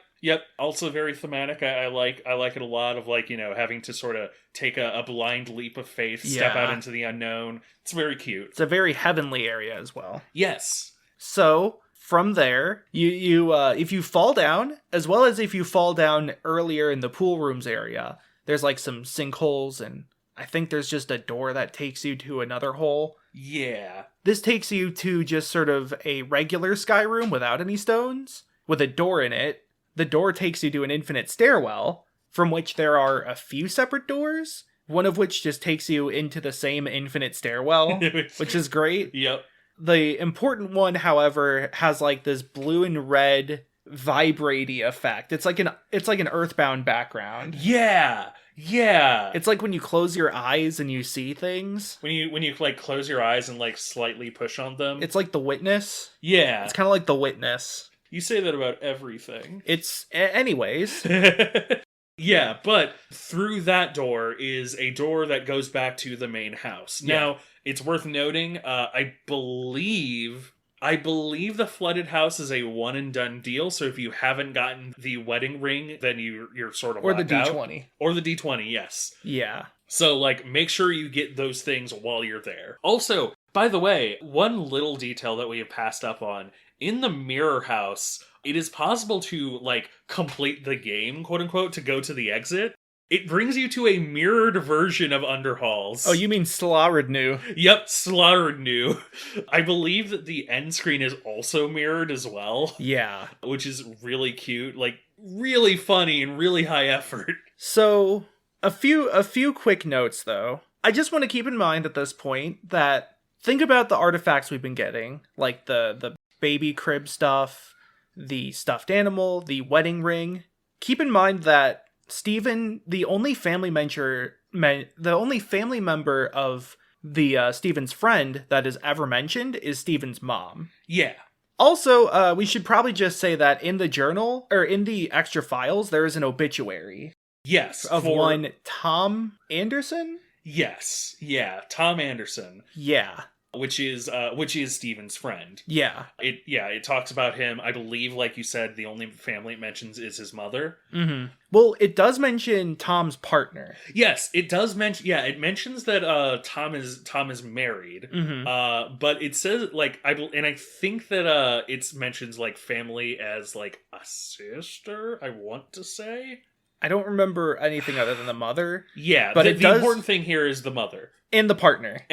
Also very thematic. I like it a lot of like, having to sort of take a blind leap of faith, step out into the unknown. It's very cute. It's a very heavenly area as well. Yes. So from there, you if you fall down, as well as if you fall down earlier in the pool rooms area, there's like some sinkholes, and I think there's just a door that takes you to another hole. Yeah. This takes you to just sort of a regular sky room without any stones, with a door in it. The door takes you to an infinite stairwell, from which there are a few separate doors, one of which just takes you into the same infinite stairwell, which is great. Yep. The important one, however, has like this blue and red vibraty effect. It's like an Earthbound background. Yeah. It's like when you close your eyes and you see things. When you like close your eyes and like slightly push on them. It's like The Witness. Yeah. It's kind of like The Witness. You say that about everything. Anyways. Yeah, but through that door is a door that goes back to the main house. Yeah. Now, it's worth noting, I believe the flooded house is a one and done deal, so if you haven't gotten the wedding ring, then you're sort of or the D20. Out. Or the D20, yes. Yeah. So, like, make sure you get those things while you're there. Also, by the way, one little detail that we have passed up on, in the mirror house, it is possible to, like, complete the game, quote unquote, to go to the exit. It brings you to a mirrored version of Underhalls. Oh, you mean Slaridnu? Yep, Slaridnu. I believe that the end screen is also mirrored as well. Yeah. Which is really cute, like, really funny and really high effort. So, a few quick notes, though. I just want to keep in mind at this point that think about the artifacts we've been getting, like the baby crib stuff, the stuffed animal, the wedding ring. Keep in mind that Steven, the only family member of the Steven's friend that is ever mentioned is Steven's mom. Yeah. Also, we should probably just say that in the journal, or in the extra files, there is an obituary. Yes. Of one Tom Anderson? Yes. Yeah. Tom Anderson. Yeah. Which is Steven's friend. Yeah. It talks about him. I believe, like you said, the only family it mentions is his mother. Mm-hmm. Well, it does mention Tom's partner. Yes, it does mention. Yeah, it mentions that Tom is married. Mm-hmm. But it says like I think that it mentions like family as like a sister. I want to say. I don't remember anything other than the mother. Yeah, but the important thing here is the mother. And the partner.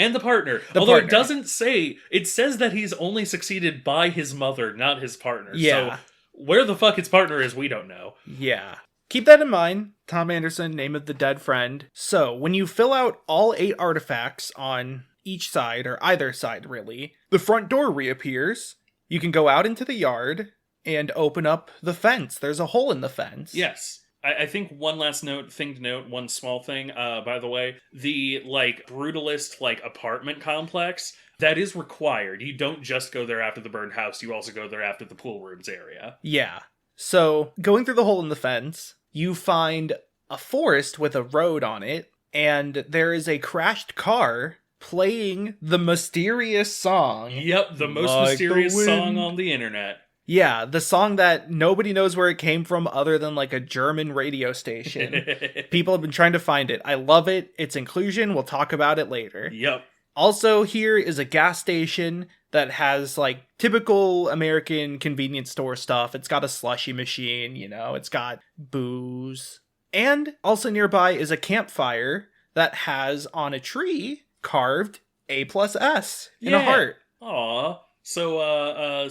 Although it doesn't say, it says that he's only succeeded by his mother, not his partner. Yeah. So where the fuck his partner is, we don't know. Yeah. Keep that in mind. Tom Anderson, name of the dead friend. So, when you fill out all 8 artifacts on each side, or either side really, the front door reappears. You can go out into the yard and open up the fence. There's a hole in the fence. Yes. I think one last thing to note, one small thing, by the way, the, like, brutalist, like, apartment complex, that is required. You don't just go there after the burned house, you also go there after the pool rooms area. Yeah. So, going through the hole in the fence, you find a forest with a road on it, and there is a crashed car playing the mysterious song. Yep, the most mysterious song on the internet. Yeah, the song that nobody knows where it came from other than like a German radio station. People have been trying to find it. I love it. Its inclusion. We'll talk about it later. Yep. Also, here is a gas station that has like typical American convenience store stuff. It's got a slushy machine, it's got booze. And also nearby is a campfire that has on a tree carved A+S in a heart. Aw. So, our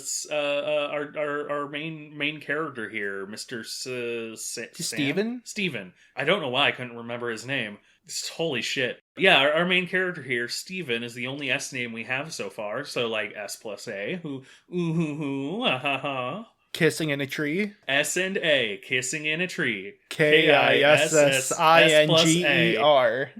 main character here, Mr. Steven. I don't know why I couldn't remember his name. Holy shit. Yeah, our main character here, Steven, is the only S name we have so far. So, like, S+A, Kissing in a tree. S and A, kissing in a tree. KISSINGER.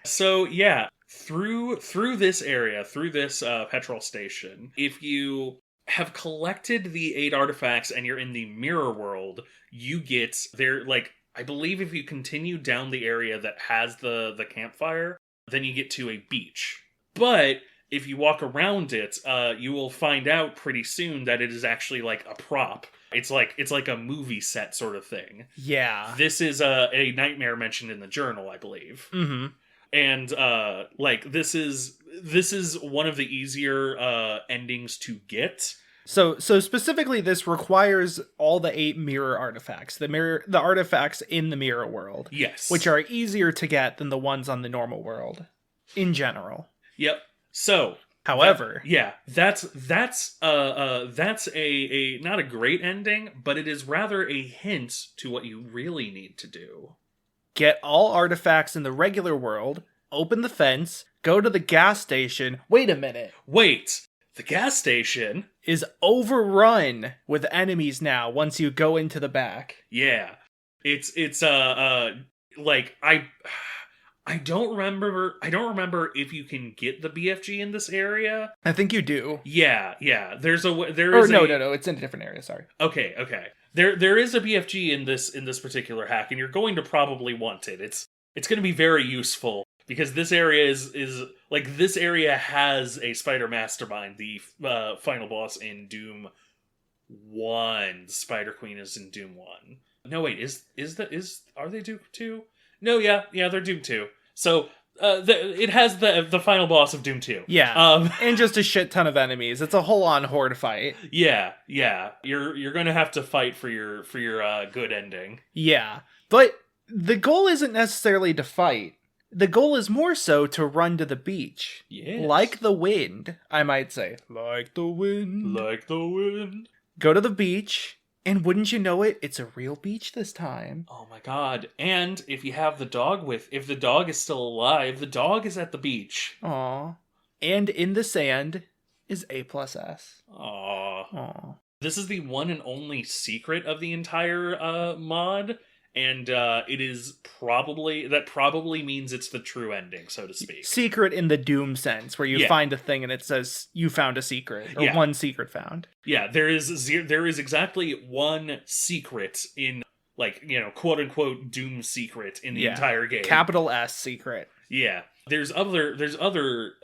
So, yeah. Through this area, through this petrol station, if you have collected the 8 artifacts and you're in the mirror world, you get there, like, I believe if you continue down the area that has the campfire, then you get to a beach. But if you walk around it, you will find out pretty soon that it is actually like a prop. It's like a movie set sort of thing. Yeah. This is a nightmare mentioned in the journal, I believe. Mm-hmm. And like this is one of the easier endings to get. So specifically, this requires all the 8 mirror artifacts, the artifacts in the mirror world. Yes, which are easier to get than the ones on the normal world, in general. Yep. So, however, that's a not a great ending, but it is rather a hint to what you really need to do. Get all artifacts in the regular world, open the fence, go to the gas station. Wait a minute. The gas station is overrun with enemies now once you go into the back. Yeah. It's like I don't remember if you can get the BFG in this area. I think you do. Yeah. No, it's in a different area, sorry. Okay. There is a BFG in this particular hack, and you're going to probably want it. It's going to be very useful because this area is like this area has a Spider Mastermind, the final boss in Doom 1. Spider Queen is in Doom 1. No, wait, are they Doom 2? No, yeah, they're Doom 2. So it has the final boss of Doom 2. Yeah, and just a shit ton of enemies. It's a whole-on horde fight. Yeah. You're gonna have to fight for your good ending. Yeah, but the goal isn't necessarily to fight. The goal is more so to run to the beach. Yes. Like the wind, I might say. Like the wind. Go to the beach, and wouldn't you know it, it's a real beach this time. Oh my god. And if you have the dog if the dog is still alive, the dog is at the beach. Aww. And in the sand, is A plus S. Aww. Aw. This is the one and only secret of the entire mod, and it is probably means it's the true ending, so to speak. Secret in the Doom sense, where you find a thing and it says you found a secret, or one secret found. Yeah, there is exactly one secret in, like, you know, quote unquote Doom secret in the entire game. Capital S secret. Yeah. There's other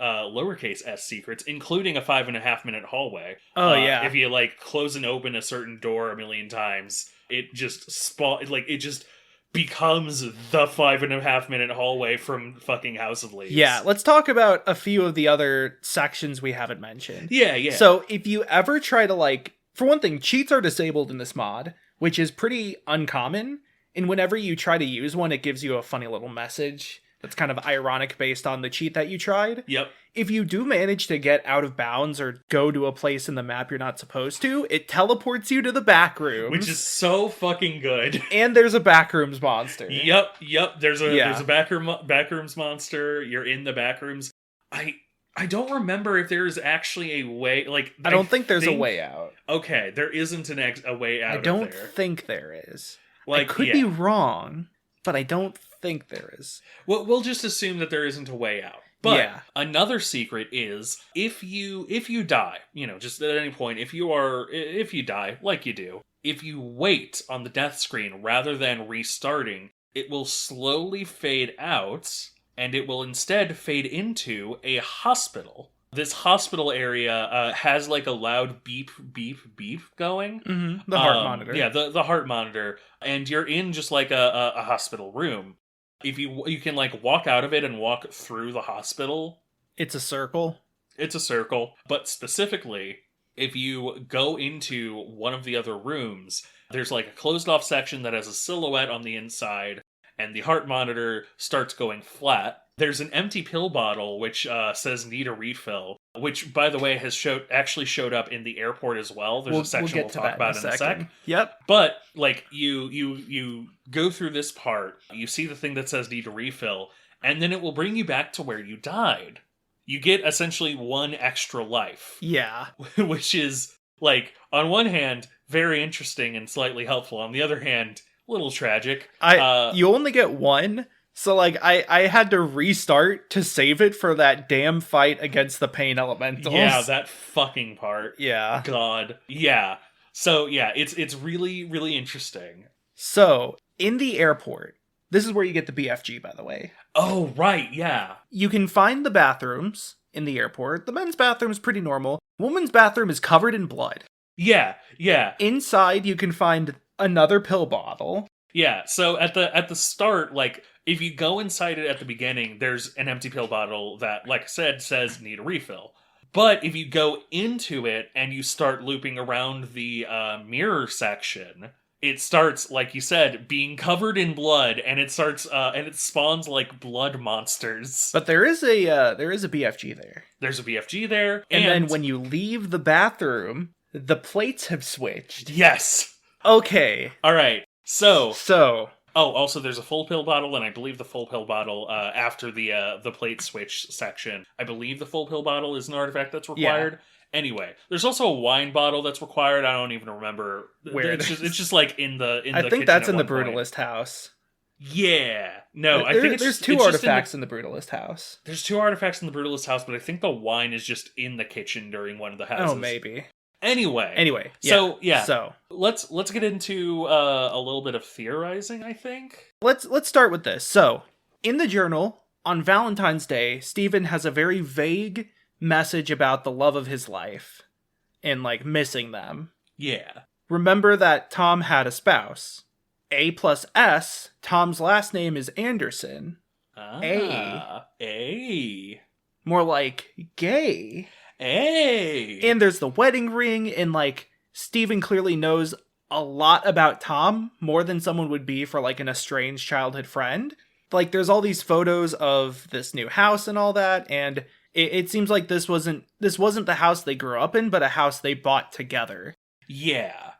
lowercase s secrets, including a 5.5 minute hallway. Oh yeah. If you like close and open a certain door a million times, it just it just becomes the 5.5 minute hallway from fucking House of Leaves. Yeah, let's talk about a few of the other sections we haven't mentioned. Yeah. So if you ever try to, like, for one thing, cheats are disabled in this mod, which is pretty uncommon. And whenever you try to use one, it gives you a funny little message that's kind of ironic based on the cheat that you tried. Yep. If you do manage to get out of bounds or go to a place in the map you're not supposed to, it teleports you to the back rooms. Which is so fucking good. And there's a backrooms monster. Yep. There's a backrooms monster. You're in the backrooms. I don't remember if there's actually a way, like... I don't think there's a way out. Okay, there isn't a way out I don't of there. think there is. Like, I could be wrong, but I don't think there is. Well, we'll just assume that there isn't a way out. But another secret is, if you die, you know, just at any point, if you die, like you do, if you wait on the death screen rather than restarting, it will slowly fade out, and it will instead fade into a hospital. This hospital area has like a loud beep, beep, beep going. Mm-hmm. The heart monitor. Yeah, the heart monitor. And you're in just like a hospital room. If you can like walk out of it and walk through the hospital. It's a circle. It's a circle. But specifically, if you go into one of the other rooms, there's like a closed off section that has a silhouette on the inside, and the heart monitor starts going flat. There's an empty pill bottle which says need a refill, which, by the way, actually showed up in the airport as well. There's a section we'll talk about in a sec. Yep. But like you go through this part, you see the thing that says need a refill, and then it will bring you back to where you died. You get essentially one extra life. Yeah. Which is, like, on one hand, very interesting and slightly helpful. On the other hand, a little tragic. You only get one. So, like, I had to restart to save it for that damn fight against the pain elementals. Yeah, that fucking part. Yeah. God. Yeah. So, yeah, it's really, really interesting. So, in the airport, this is where you get the BFG, by the way. Oh, right, yeah. You can find the bathrooms in the airport. The men's bathroom is pretty normal. The woman's bathroom is covered in blood. Yeah. Inside, you can find another pill bottle. Yeah, so at the start, like, if you go inside it at the beginning, there's an empty pill bottle that, like I said, says need a refill. But if you go into it and you start looping around the mirror section, it starts, like you said, being covered in blood, and it starts and it spawns like blood monsters. But there is a BFG there. There's a BFG there, and then when you leave the bathroom, the plates have switched. Yes. Okay. All right. So. Oh, also there's a full pill bottle, and I believe the full pill bottle after the plate switch section. I believe the full pill bottle is an artifact that's required. Yeah. Anyway, there's also a wine bottle that's required. I don't even remember where it's just like in the I think that's in the Brutalist house. Yeah. No, I think there's two artifacts in the Brutalist house. There's two artifacts in the Brutalist house, but I think the wine is just in the kitchen during one of the houses. Oh, maybe. Anyway. Yeah. So let's get into a little bit of theorizing, I think. Let's start with this. So, in the journal, on Valentine's Day, Stephen has a very vague message about the love of his life and, like, missing them. Yeah. Remember that Tom had a spouse. A plus S, Tom's last name is Anderson. A. More like gay. Hey! And there's the wedding ring, and, like, Stephen clearly knows a lot about Tom, more than someone would be for, like, an estranged childhood friend. Like, there's all these photos of this new house and all that, and it seems like this wasn't the house they grew up in, but a house they bought together. Yeah.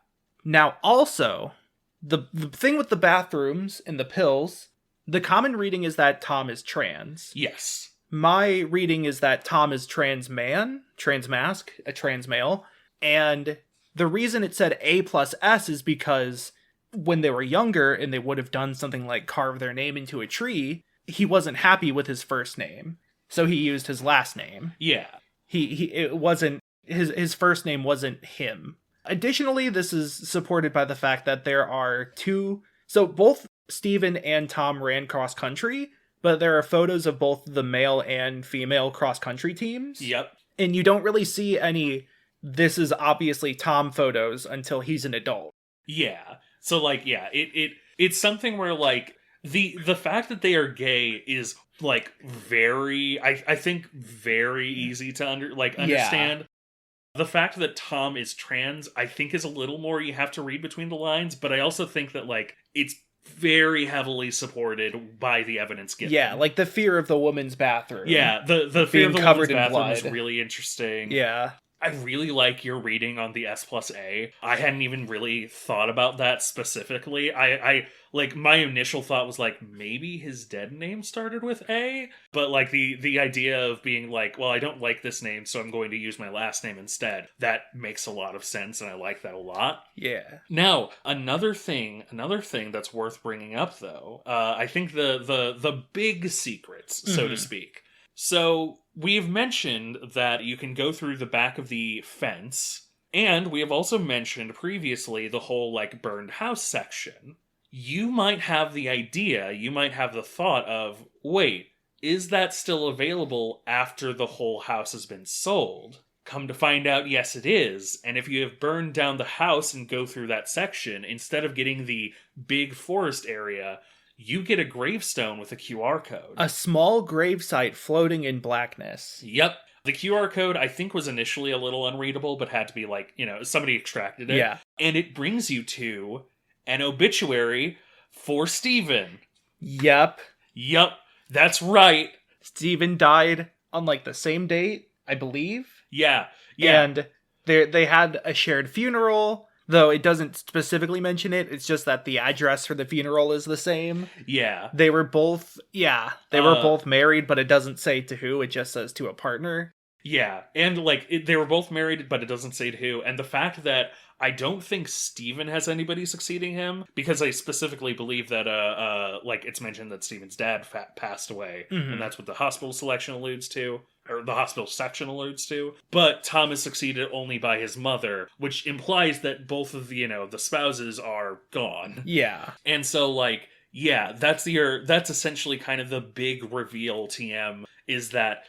Now, also, the thing with the bathrooms and the pills, the common reading is that Tom is trans. Yes. My reading is that Tom is trans mask, a trans male, and the reason it said A plus S is because when they were younger and they would have done something like carve their name into a tree, he wasn't happy with his first name, so he used his last name. Yeah. It wasn't his first name wasn't him. Additionally, this is supported by the fact that there are two, so both Steven and Tom ran cross country, but there are photos of both the male and female cross country teams. Yep. And you don't really see any this is obviously Tom photos until he's an adult. Yeah. So like, yeah, it's something where like the fact that they are gay is like very, I think very easy to understand. Yeah. The fact that Tom is trans, I think, is a little more you have to read between the lines, but I also think that like it's very heavily supported by the evidence given. Yeah, like the fear of the woman's bathroom. Yeah, the fear of the covered woman's in bathroom blood is really interesting. Yeah. I really like your reading on the S+A. I hadn't even really thought about that specifically. I like, my initial thought was like, maybe his dead name started with A? But like the idea of being like, well, I don't like this name, so I'm going to use my last name instead. That makes a lot of sense, and I like that a lot. Yeah. Now, another thing that's worth bringing up, though, I think the big secrets, so to speak. So, we've mentioned that you can go through the back of the fence, and we have also mentioned previously the whole, like, burned house section. You might have the idea, you might have the thought of, wait, is that still available after the whole house has been sold? Come to find out, yes it is, and if you have burned down the house and go through that section, instead of getting the big forest area, you get a gravestone with a QR code. A small gravesite floating in blackness. Yep. The QR code, I think, was initially a little unreadable, but had to be like, somebody extracted it. Yeah. And it brings you to an obituary for Steven. Yep. That's right. Steven died on like the same date, I believe. Yeah. And they had a shared funeral. Though it doesn't specifically mention it, it's just that the address for the funeral is the same. Yeah. They were both married, but it doesn't say to who, it just says to a partner. Yeah, and like, they were both married, but it doesn't say to who. And the fact that I don't think Steven has anybody succeeding him, because I specifically believe that, like, it's mentioned that Steven's dad passed away, and that's what the hospital selection alludes to. Or the hospital section alludes to, but Tom is succeeded only by his mother, which implies that both of the, the spouses are gone. Yeah. And so, like, yeah, that's essentially kind of the big reveal, TM, is that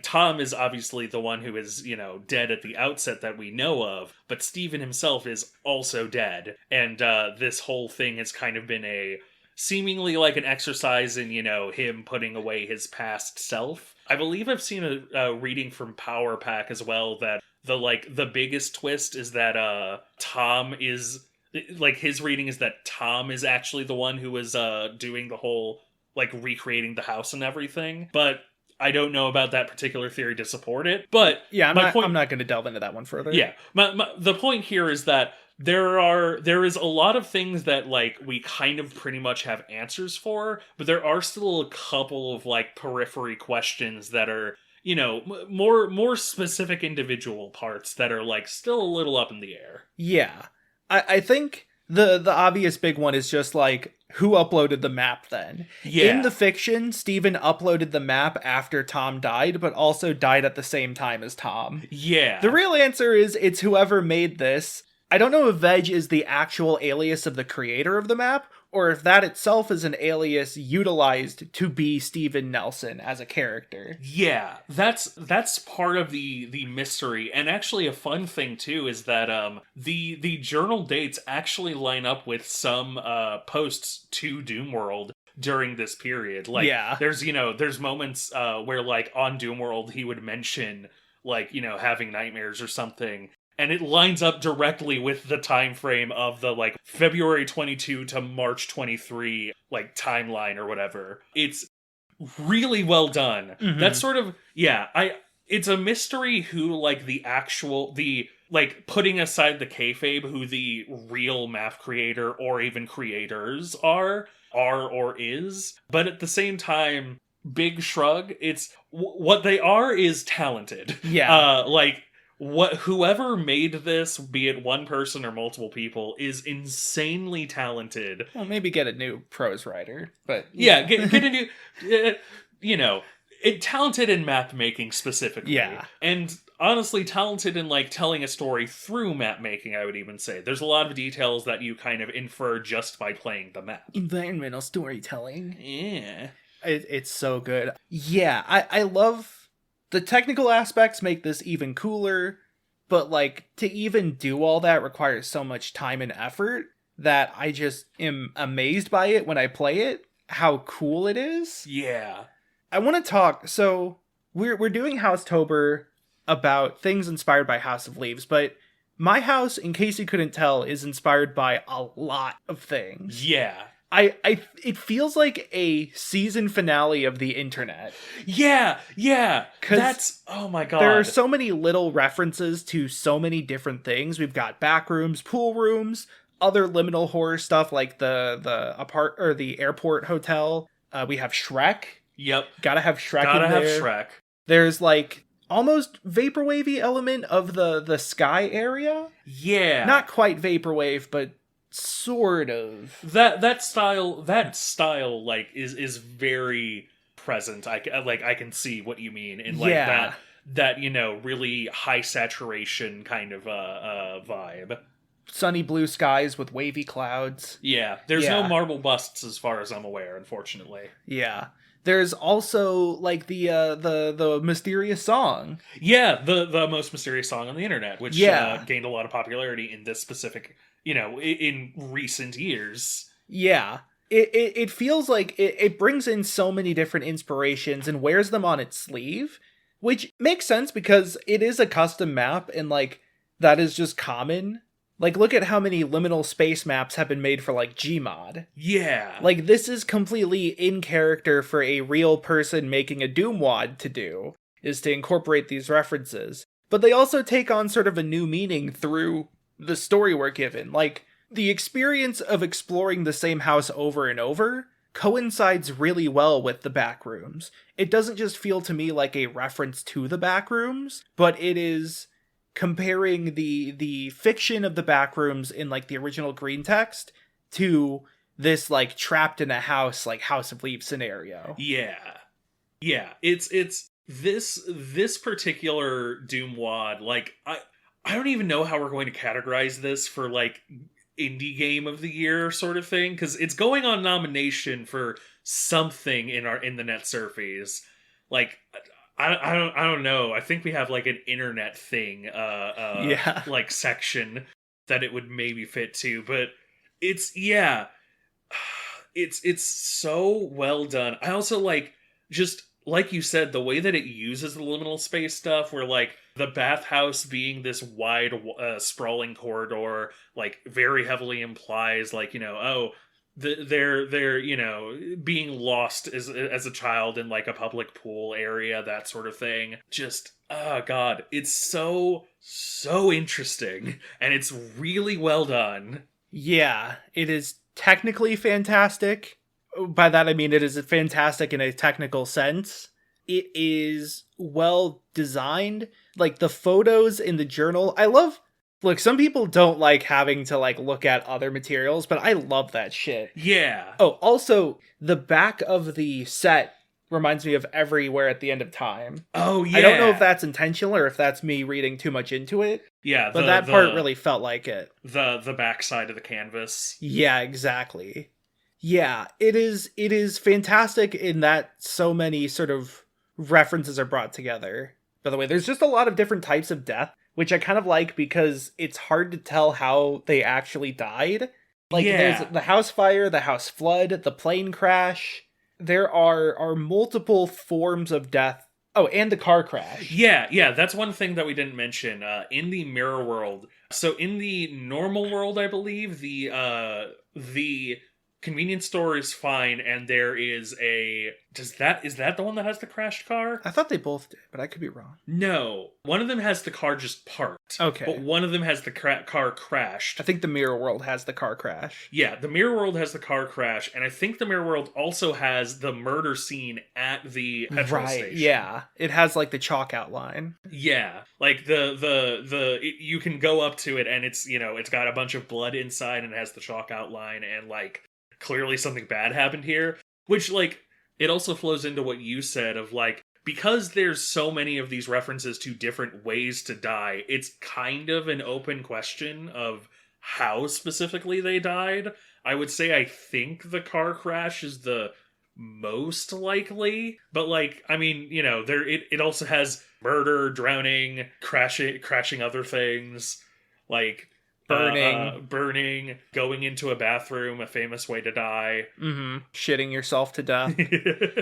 Tom is obviously the one who is, dead at the outset that we know of, but Steven himself is also dead. And this whole thing has kind of been seemingly like an exercise in, him putting away his past self. I believe I've seen a reading from Power Pack as well that the biggest twist is that Tom is, like, his reading is that Tom is actually the one who was doing the whole, like, recreating the house and everything. But I don't know about that particular theory to support it. But yeah, I'm not going to delve into that one further. Yeah, the point here is that there is a lot of things that, like, we kind of pretty much have answers for, but there are still a couple of, like, periphery questions that are, more specific individual parts that are, like, still a little up in the air. Yeah. I think the obvious big one is just, like, who uploaded the map then? Yeah. In the fiction, Steven uploaded the map after Tom died, but also died at the same time as Tom. Yeah. The real answer is it's whoever made this. I don't know if Veg is the actual alias of the creator of the map, or if that itself is an alias utilized to be Steven Nelson as a character. Yeah, that's part of the mystery. And actually a fun thing too is that the journal dates actually line up with some posts to Doom World during this period. Like, yeah. there's moments where, like, on Doom World he would mention, like, having nightmares or something. And it lines up directly with the time frame of the, like, February 22 to March 23, like, timeline or whatever. It's really well done. Mm-hmm. That's sort of, it's a mystery who, like, like, putting aside the kayfabe, who the real map creator or even creators are or is. But at the same time, big shrug. It's what they are is talented. Yeah. Whoever made this, be it one person or multiple people, is insanely talented. Well, maybe get a new prose writer, but Yeah, get a new, talented in map making specifically. Yeah. And honestly, talented in like telling a story through map making, I would even say. There's a lot of details that you kind of infer just by playing the map. Environmental storytelling. Yeah. It's so good. Yeah, I love the technical aspects make this even cooler, but like to even do all that requires so much time and effort that I just am amazed by it when I play it, how cool it is. Yeah. I want to talk, so we're doing Housetober about things inspired by House of Leaves, but Myhouse, in case you couldn't tell, is inspired by a lot of things. Yeah. It feels like a season finale of the internet. Yeah. That's, oh my god. There are so many little references to so many different things. We've got back rooms, pool rooms, other liminal horror stuff like the airport hotel. We have Shrek. Yep. Gotta have Shrek Gotta in have there. Shrek. There's like almost vaporwavy element of the sky area. Yeah. Not quite vaporwave, but sort of. That style like is very present. I can see what you mean in like that really high saturation kind of vibe. Sunny blue skies with wavy clouds. Yeah, there's no marble busts as far as I'm aware, unfortunately. Yeah. There's also like the mysterious song. Yeah, the most mysterious song on the internet, which gained a lot of popularity in this specific, in recent years. Yeah. It feels like it brings in so many different inspirations and wears them on its sleeve, which makes sense because it is a custom map and like that is just common. Like, look at how many liminal space maps have been made for, like, Gmod. Yeah. Like, this is completely in character for a real person making a Doom WAD to do, is to incorporate these references. But they also take on sort of a new meaning through the story we're given. Like, the experience of exploring the same house over and over coincides really well with the back rooms. It doesn't just feel to me like a reference to the back rooms, but it is comparing the fiction of the backrooms in like the original green text to this like trapped in a house, like House of Leaves scenario. Yeah, it's this particular Doom WAD, like I don't even know how we're going to categorize this for like indie game of the year sort of thing, because it's going on nomination for something in the net surface. Like I don't know. I think we have like an internet thing, like section that it would maybe fit to, but it's so well done. I also like, just like you said, the way that it uses the liminal space stuff, where like the bathhouse being this wide, sprawling corridor, like very heavily implies like, they're being lost as a child in like a public pool area, that sort of thing. Just oh god, it's so interesting and it's really well done. Yeah, it is technically fantastic. By that I mean it is fantastic in a technical sense. It is well designed. Like the photos in the journal, I love. Look, some people don't like having to like look at other materials, but I love that shit. Yeah. Oh, also, the back of the set reminds me of Everywhere at the End of Time. Oh, yeah. I don't know if that's intentional or if that's me reading too much into it. Yeah, but that part really felt like it. The backside of the canvas. Yeah, exactly. Yeah, it is fantastic in that so many sort of references are brought together. By the way, there's just a lot of different types of death, which I kind of like because it's hard to tell how they actually died. Like, there's the house fire, the house flood, the plane crash. There are multiple forms of death. Oh, and the car crash. Yeah, that's one thing that we didn't mention. In the mirror world, so in the normal world, I believe, the Convenience store is fine, and there is a... is that the one that has the crashed car? I thought they both did, but I could be wrong. No. One of them has the car just parked. Okay. But one of them has the car crashed. I think the Mirror World has the car crash. Yeah, the Mirror World has the car crash, and I think the Mirror World also has the murder scene at the petrol station. Yeah. It has like the chalk outline. Yeah, like you can go up to it, and it's, you know, it's got a bunch of blood inside, and it has the chalk outline, and like clearly something bad happened here. Which, like, it also flows into what you said of like, because there's so many of these references to different ways to die, it's kind of an open question of how specifically they died. I would say I think the car crash is the most likely, but like, I mean, you know, it also has murder, drowning, crashing other things, like burning, going into a bathroom, a famous way to die. Shitting yourself to death.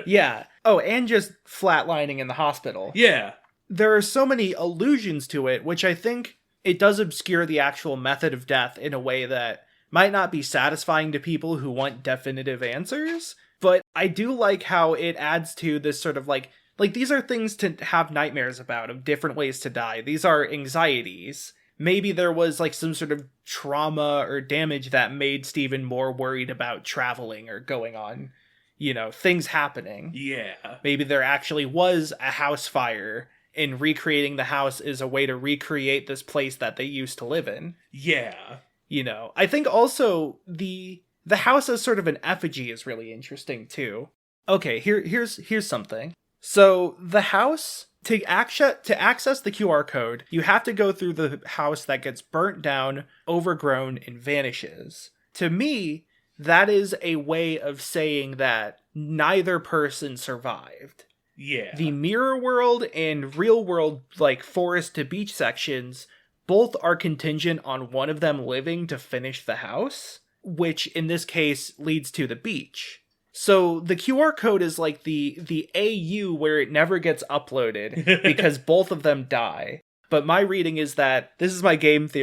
Yeah. Oh, and just flatlining in the hospital. Yeah. There are so many allusions to it, which I think it does obscure the actual method of death in a way that might not be satisfying to people who want definitive answers. But I do like how it adds to this sort of like these are things to have nightmares about, of different ways to die. These are anxieties. Maybe there was like some sort of trauma or damage that made Stephen more worried about traveling or going on, you know, things happening. Yeah. Maybe there actually was a house fire, and recreating the house is a way to recreate this place that they used to live in. Yeah. You know, I think also the house as sort of an effigy is really interesting too. Okay, here's something. So the house, to access the QR code, you have to go through the house that gets burnt down, overgrown, and vanishes. To me, that is a way of saying that neither person survived. Yeah. The mirror world and real world, like forest to beach sections, both are contingent on one of them living to finish the house, which in this case leads to the beach. So the QR code is like the AU where it never gets uploaded because both of them die. But my reading is that this is my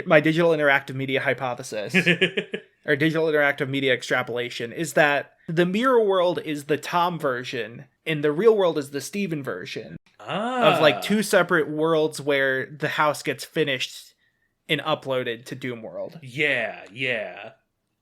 my digital interactive media hypothesis, or digital interactive media extrapolation, is that the mirror world is the Tom version and the real world is the Steven version of like two separate worlds where the house gets finished and uploaded to Doom World. Yeah.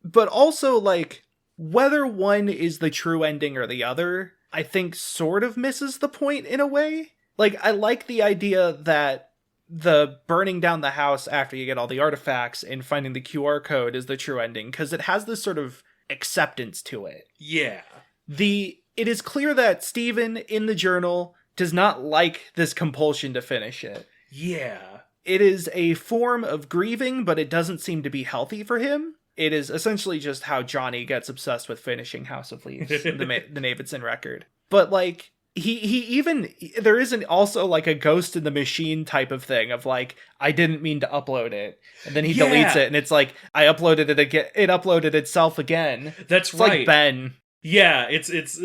But also, like, whether one is the true ending or the other, I think sort of misses the point in a way. Like, I like the idea that the burning down the house after you get all the artifacts and finding the QR code is the true ending, because it has this sort of acceptance to it. Yeah. It is clear that Stephen, in the journal, does not like this compulsion to finish it. Yeah. It is a form of grieving, but it doesn't seem to be healthy for him. It is essentially just how Johnny gets obsessed with finishing House of Leaves, the Davidson record. But, like, there isn't also, like, a Ghost in the Machine type of thing of, like, I didn't mean to upload it. And then he deletes it, and it's like, I uploaded it again. It uploaded itself again. That's it's right. Like Ben. Yeah, it's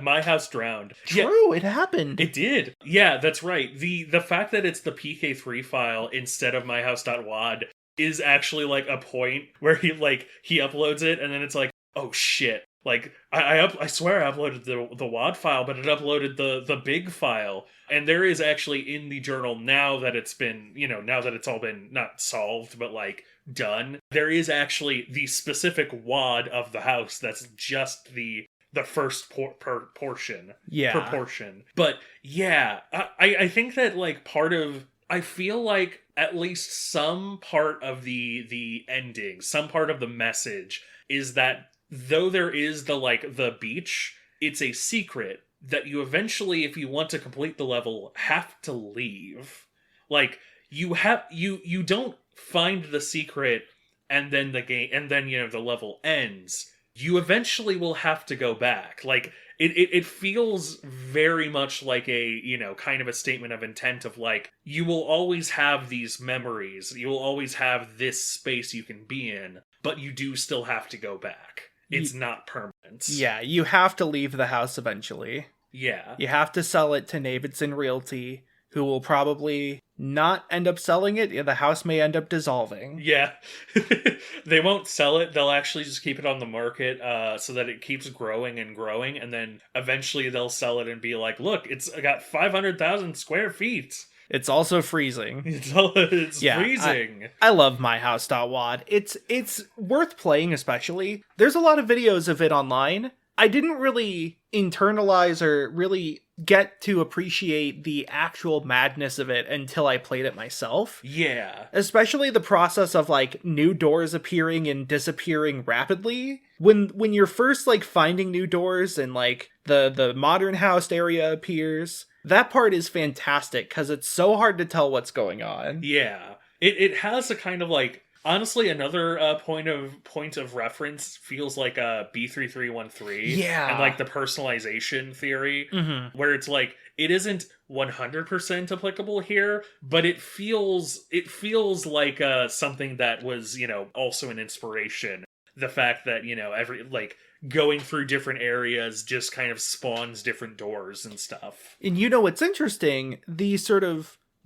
my house drowned. True, it happened. It did. Yeah, that's right. The fact that it's the PK3 file instead of myhouse.wad is actually like a point where he uploads it and then it's like, oh shit. Like I swear I uploaded the WAD file, but it uploaded the big file. And there is actually in the journal, now that it's been, now that it's all been not solved, but like done, there is actually the specific WAD of the house that's just the first portion. Yeah. Proportion. But yeah, I think that like I feel like at least some part of the ending, some part of the message is that though there is the beach, it's a secret that you eventually, if you want to complete the level, have to leave. Like you don't find the secret and then the game, and then the level ends. You eventually will have to go back. Like it feels very much like a kind of a statement of intent of like, you will always have these memories, you will always have this space you can be in, but you do still have to go back. It's not permanent. Yeah, you have to leave the house eventually. Yeah. You have to sell it to Davidson Realty, who will probably not end up selling it, the house may end up dissolving. Yeah. They won't sell it. They'll actually just keep it on the market so that it keeps growing and growing. And then eventually they'll sell it and be like, look, it's got 500,000 square feet. It's also freezing. It's Yeah, freezing. I love Myhouse.wad. It's worth playing, especially. There's a lot of videos of it online. I didn't really internalize or really get to appreciate the actual madness of it until I played it myself. Yeah. Especially the process of like new doors appearing and disappearing rapidly. When you're first like finding new doors and like the modern house area appears, that part is fantastic because it's so hard to tell what's going on. Yeah. It has a kind of like, honestly, another point of reference feels like a B3313. Yeah. And like the personalization theory, where it's like, it isn't 100% applicable here, but it feels like something that was, also an inspiration. The fact that, every, like, going through different areas just kind of spawns different doors and stuff. And what's interesting?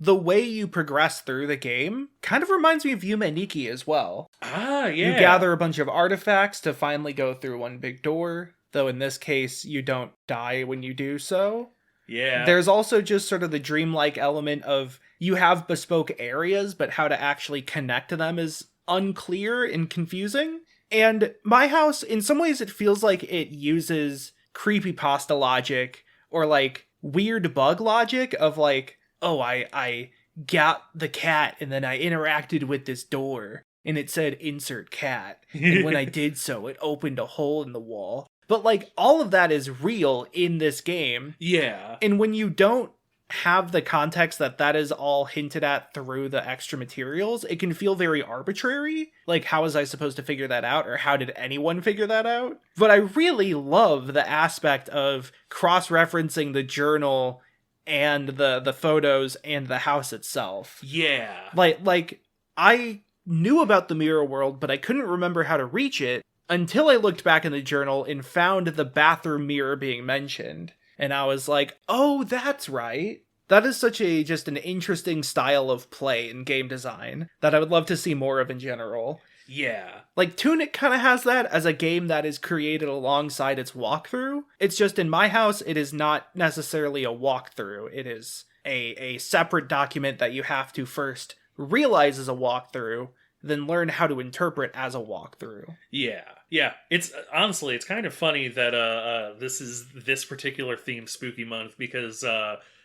The way you progress through the game kind of reminds me of Yume Nikki as well. Ah, yeah. You gather a bunch of artifacts to finally go through one big door, though in this case, you don't die when you do so. Yeah. There's also just sort of the dreamlike element of you have bespoke areas, but how to actually connect to them is unclear and confusing. And Myhouse, in some ways, it feels like it uses creepypasta logic or like weird bug logic of like, oh, I got the cat and then I interacted with this door and it said insert cat. And when I did so, it opened a hole in the wall. But like all of that is real in this game. Yeah. And when you don't have the context that is all hinted at through the extra materials, it can feel very arbitrary. Like, how was I supposed to figure that out? Or how did anyone figure that out? But I really love the aspect of cross-referencing the journal and the photos and the house itself. Yeah. Like I knew about the mirror world, but I couldn't remember how to reach it until I looked back in the journal and found the bathroom mirror being mentioned. And I was like, oh, that's right. That is just an interesting style of play in game design that I would love to see more of in general. Yeah. Like, Tunic kind of has that as a game that is created alongside its walkthrough. It's just in Myhouse, it is not necessarily a walkthrough. It is a separate document that you have to first realize is a walkthrough, then learn how to interpret as a walkthrough. Yeah. Yeah. It's honestly, it's kind of funny that this is this particular theme spooky month because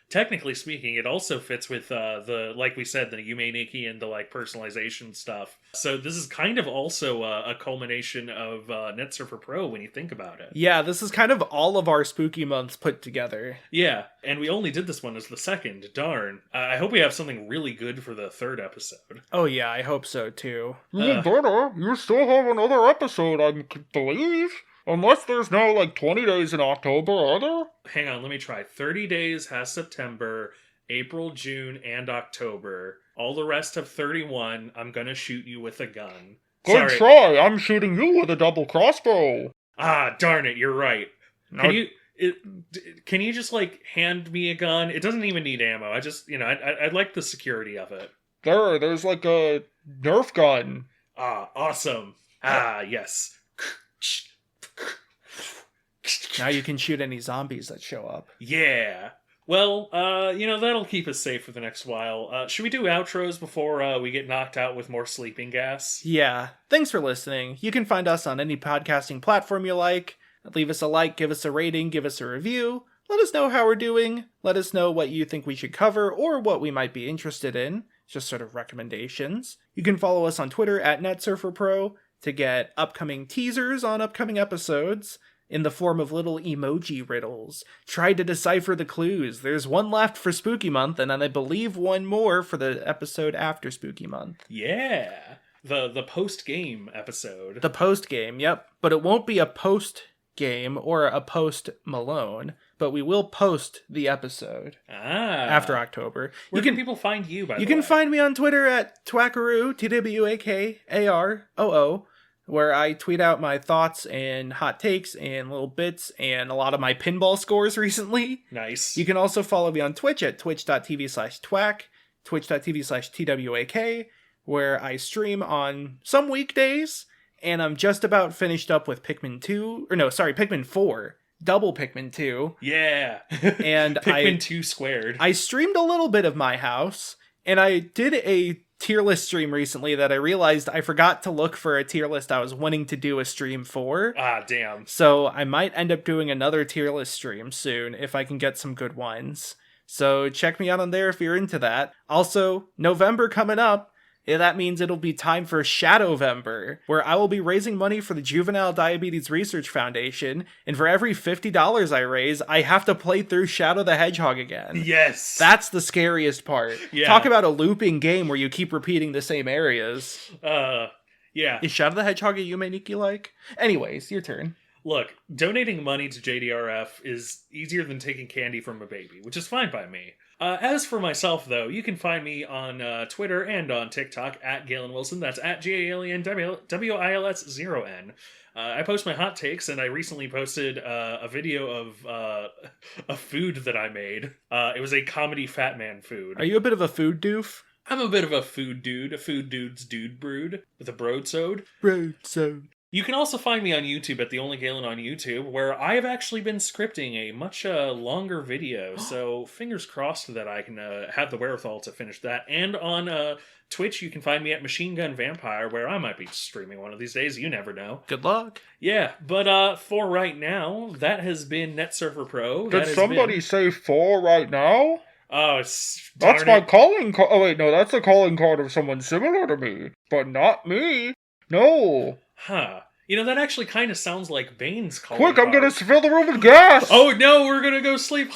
technically speaking, it also fits with the, like we said, the Yume Nikki and the like personalization stuff. So this is kind of also a culmination of Net Surfer Pro when you think about it. Yeah, this is kind of all of our spooky months put together. Yeah, and we only did this one as the second. Darn. I hope we have something really good for the third episode. Oh yeah, I hope so too. You better. You still have another episode, I believe. Unless there's now like 20 days in October, are there? Hang on, let me try. 30 days has September, April, June, and October. All the rest of 31, I'm gonna shoot you with a gun. Good try. I'm shooting you with a double crossbow. Ah, darn it, you're right. Now, Can you just like hand me a gun? It doesn't even need ammo. I just, I'd like the security of it. there's like a Nerf gun. Ah, awesome. Ah, yes. Now you can shoot any zombies that show up. Yeah. Well, that'll keep us safe for the next while. Should we do outros before we get knocked out with more sleeping gas? Yeah. Thanks for listening. You can find us on any podcasting platform you like. Leave us a like, give us a rating, give us a review. Let us know how we're doing. Let us know what you think we should cover or what we might be interested in. Just sort of recommendations. You can follow us on Twitter at NetSurferPro to get upcoming teasers on upcoming episodes in the form of little emoji riddles. Try to decipher the clues. There's one left for Spooky Month, and then I believe one more for the episode after Spooky Month. Yeah. The post-game episode. The post-game, yep. But it won't be a post-game or a post-Malone, but we will post the episode after October. Where can people find you, by the way? You can find me on Twitter at Twakaroo, TWAKAROO, where I tweet out my thoughts and hot takes and little bits and a lot of my pinball scores recently. Nice. You can also follow me on Twitch at twitch.tv/twack, twitch.tv/TWAK, where I stream on some weekdays, and I'm just about finished up with Pikmin 4. Double Pikmin 2. Yeah. And Pikmin 2 squared. I streamed a little bit of Myhouse, and I did a tier list stream recently that I realized I forgot to look for a tier list I was wanting to do a stream for. Ah, damn. So I might end up doing another tier list stream soon if I can get some good ones. So check me out on there if you're into that. Also, November coming up. Yeah, that means it'll be time for Shadowvember, where I will be raising money for the Juvenile Diabetes Research Foundation, and for every $50 I raise, I have to play through Shadow the Hedgehog again. Yes! That's the scariest part. Yeah. Talk about a looping game where you keep repeating the same areas. Yeah. Is Shadow the Hedgehog a Yume Nikki-like? Anyways, your turn. Look, donating money to JDRF is easier than taking candy from a baby, which is fine by me. As for myself, though, you can find me on Twitter and on TikTok at Galen Wilson. That's at GALENWILS0N. I post my hot takes, and I recently posted a video of a food that I made. It was a comedy fat man food. Are you a bit of a food doof? I'm a bit of a food dude, a food dude's dude brood with a broadsode. Broadsode. You can also find me on YouTube at The Only Galen on YouTube, where I have actually been scripting a much longer video, so fingers crossed that I can have the wherewithal to finish that. And on Twitch, you can find me at Machine Gun Vampire, where I might be streaming one of these days, you never know. Good luck. Yeah, but for right now, that has been NetSurfer Pro. Did somebody say 4 right now? Oh, that's my calling card. Oh wait, no, that's a calling card of someone similar to me, but not me. No. Huh. You know, that actually kind of sounds like Bane's calling Quick, I'm card. gonna fill the room with gas! Oh no, we're gonna go sleep.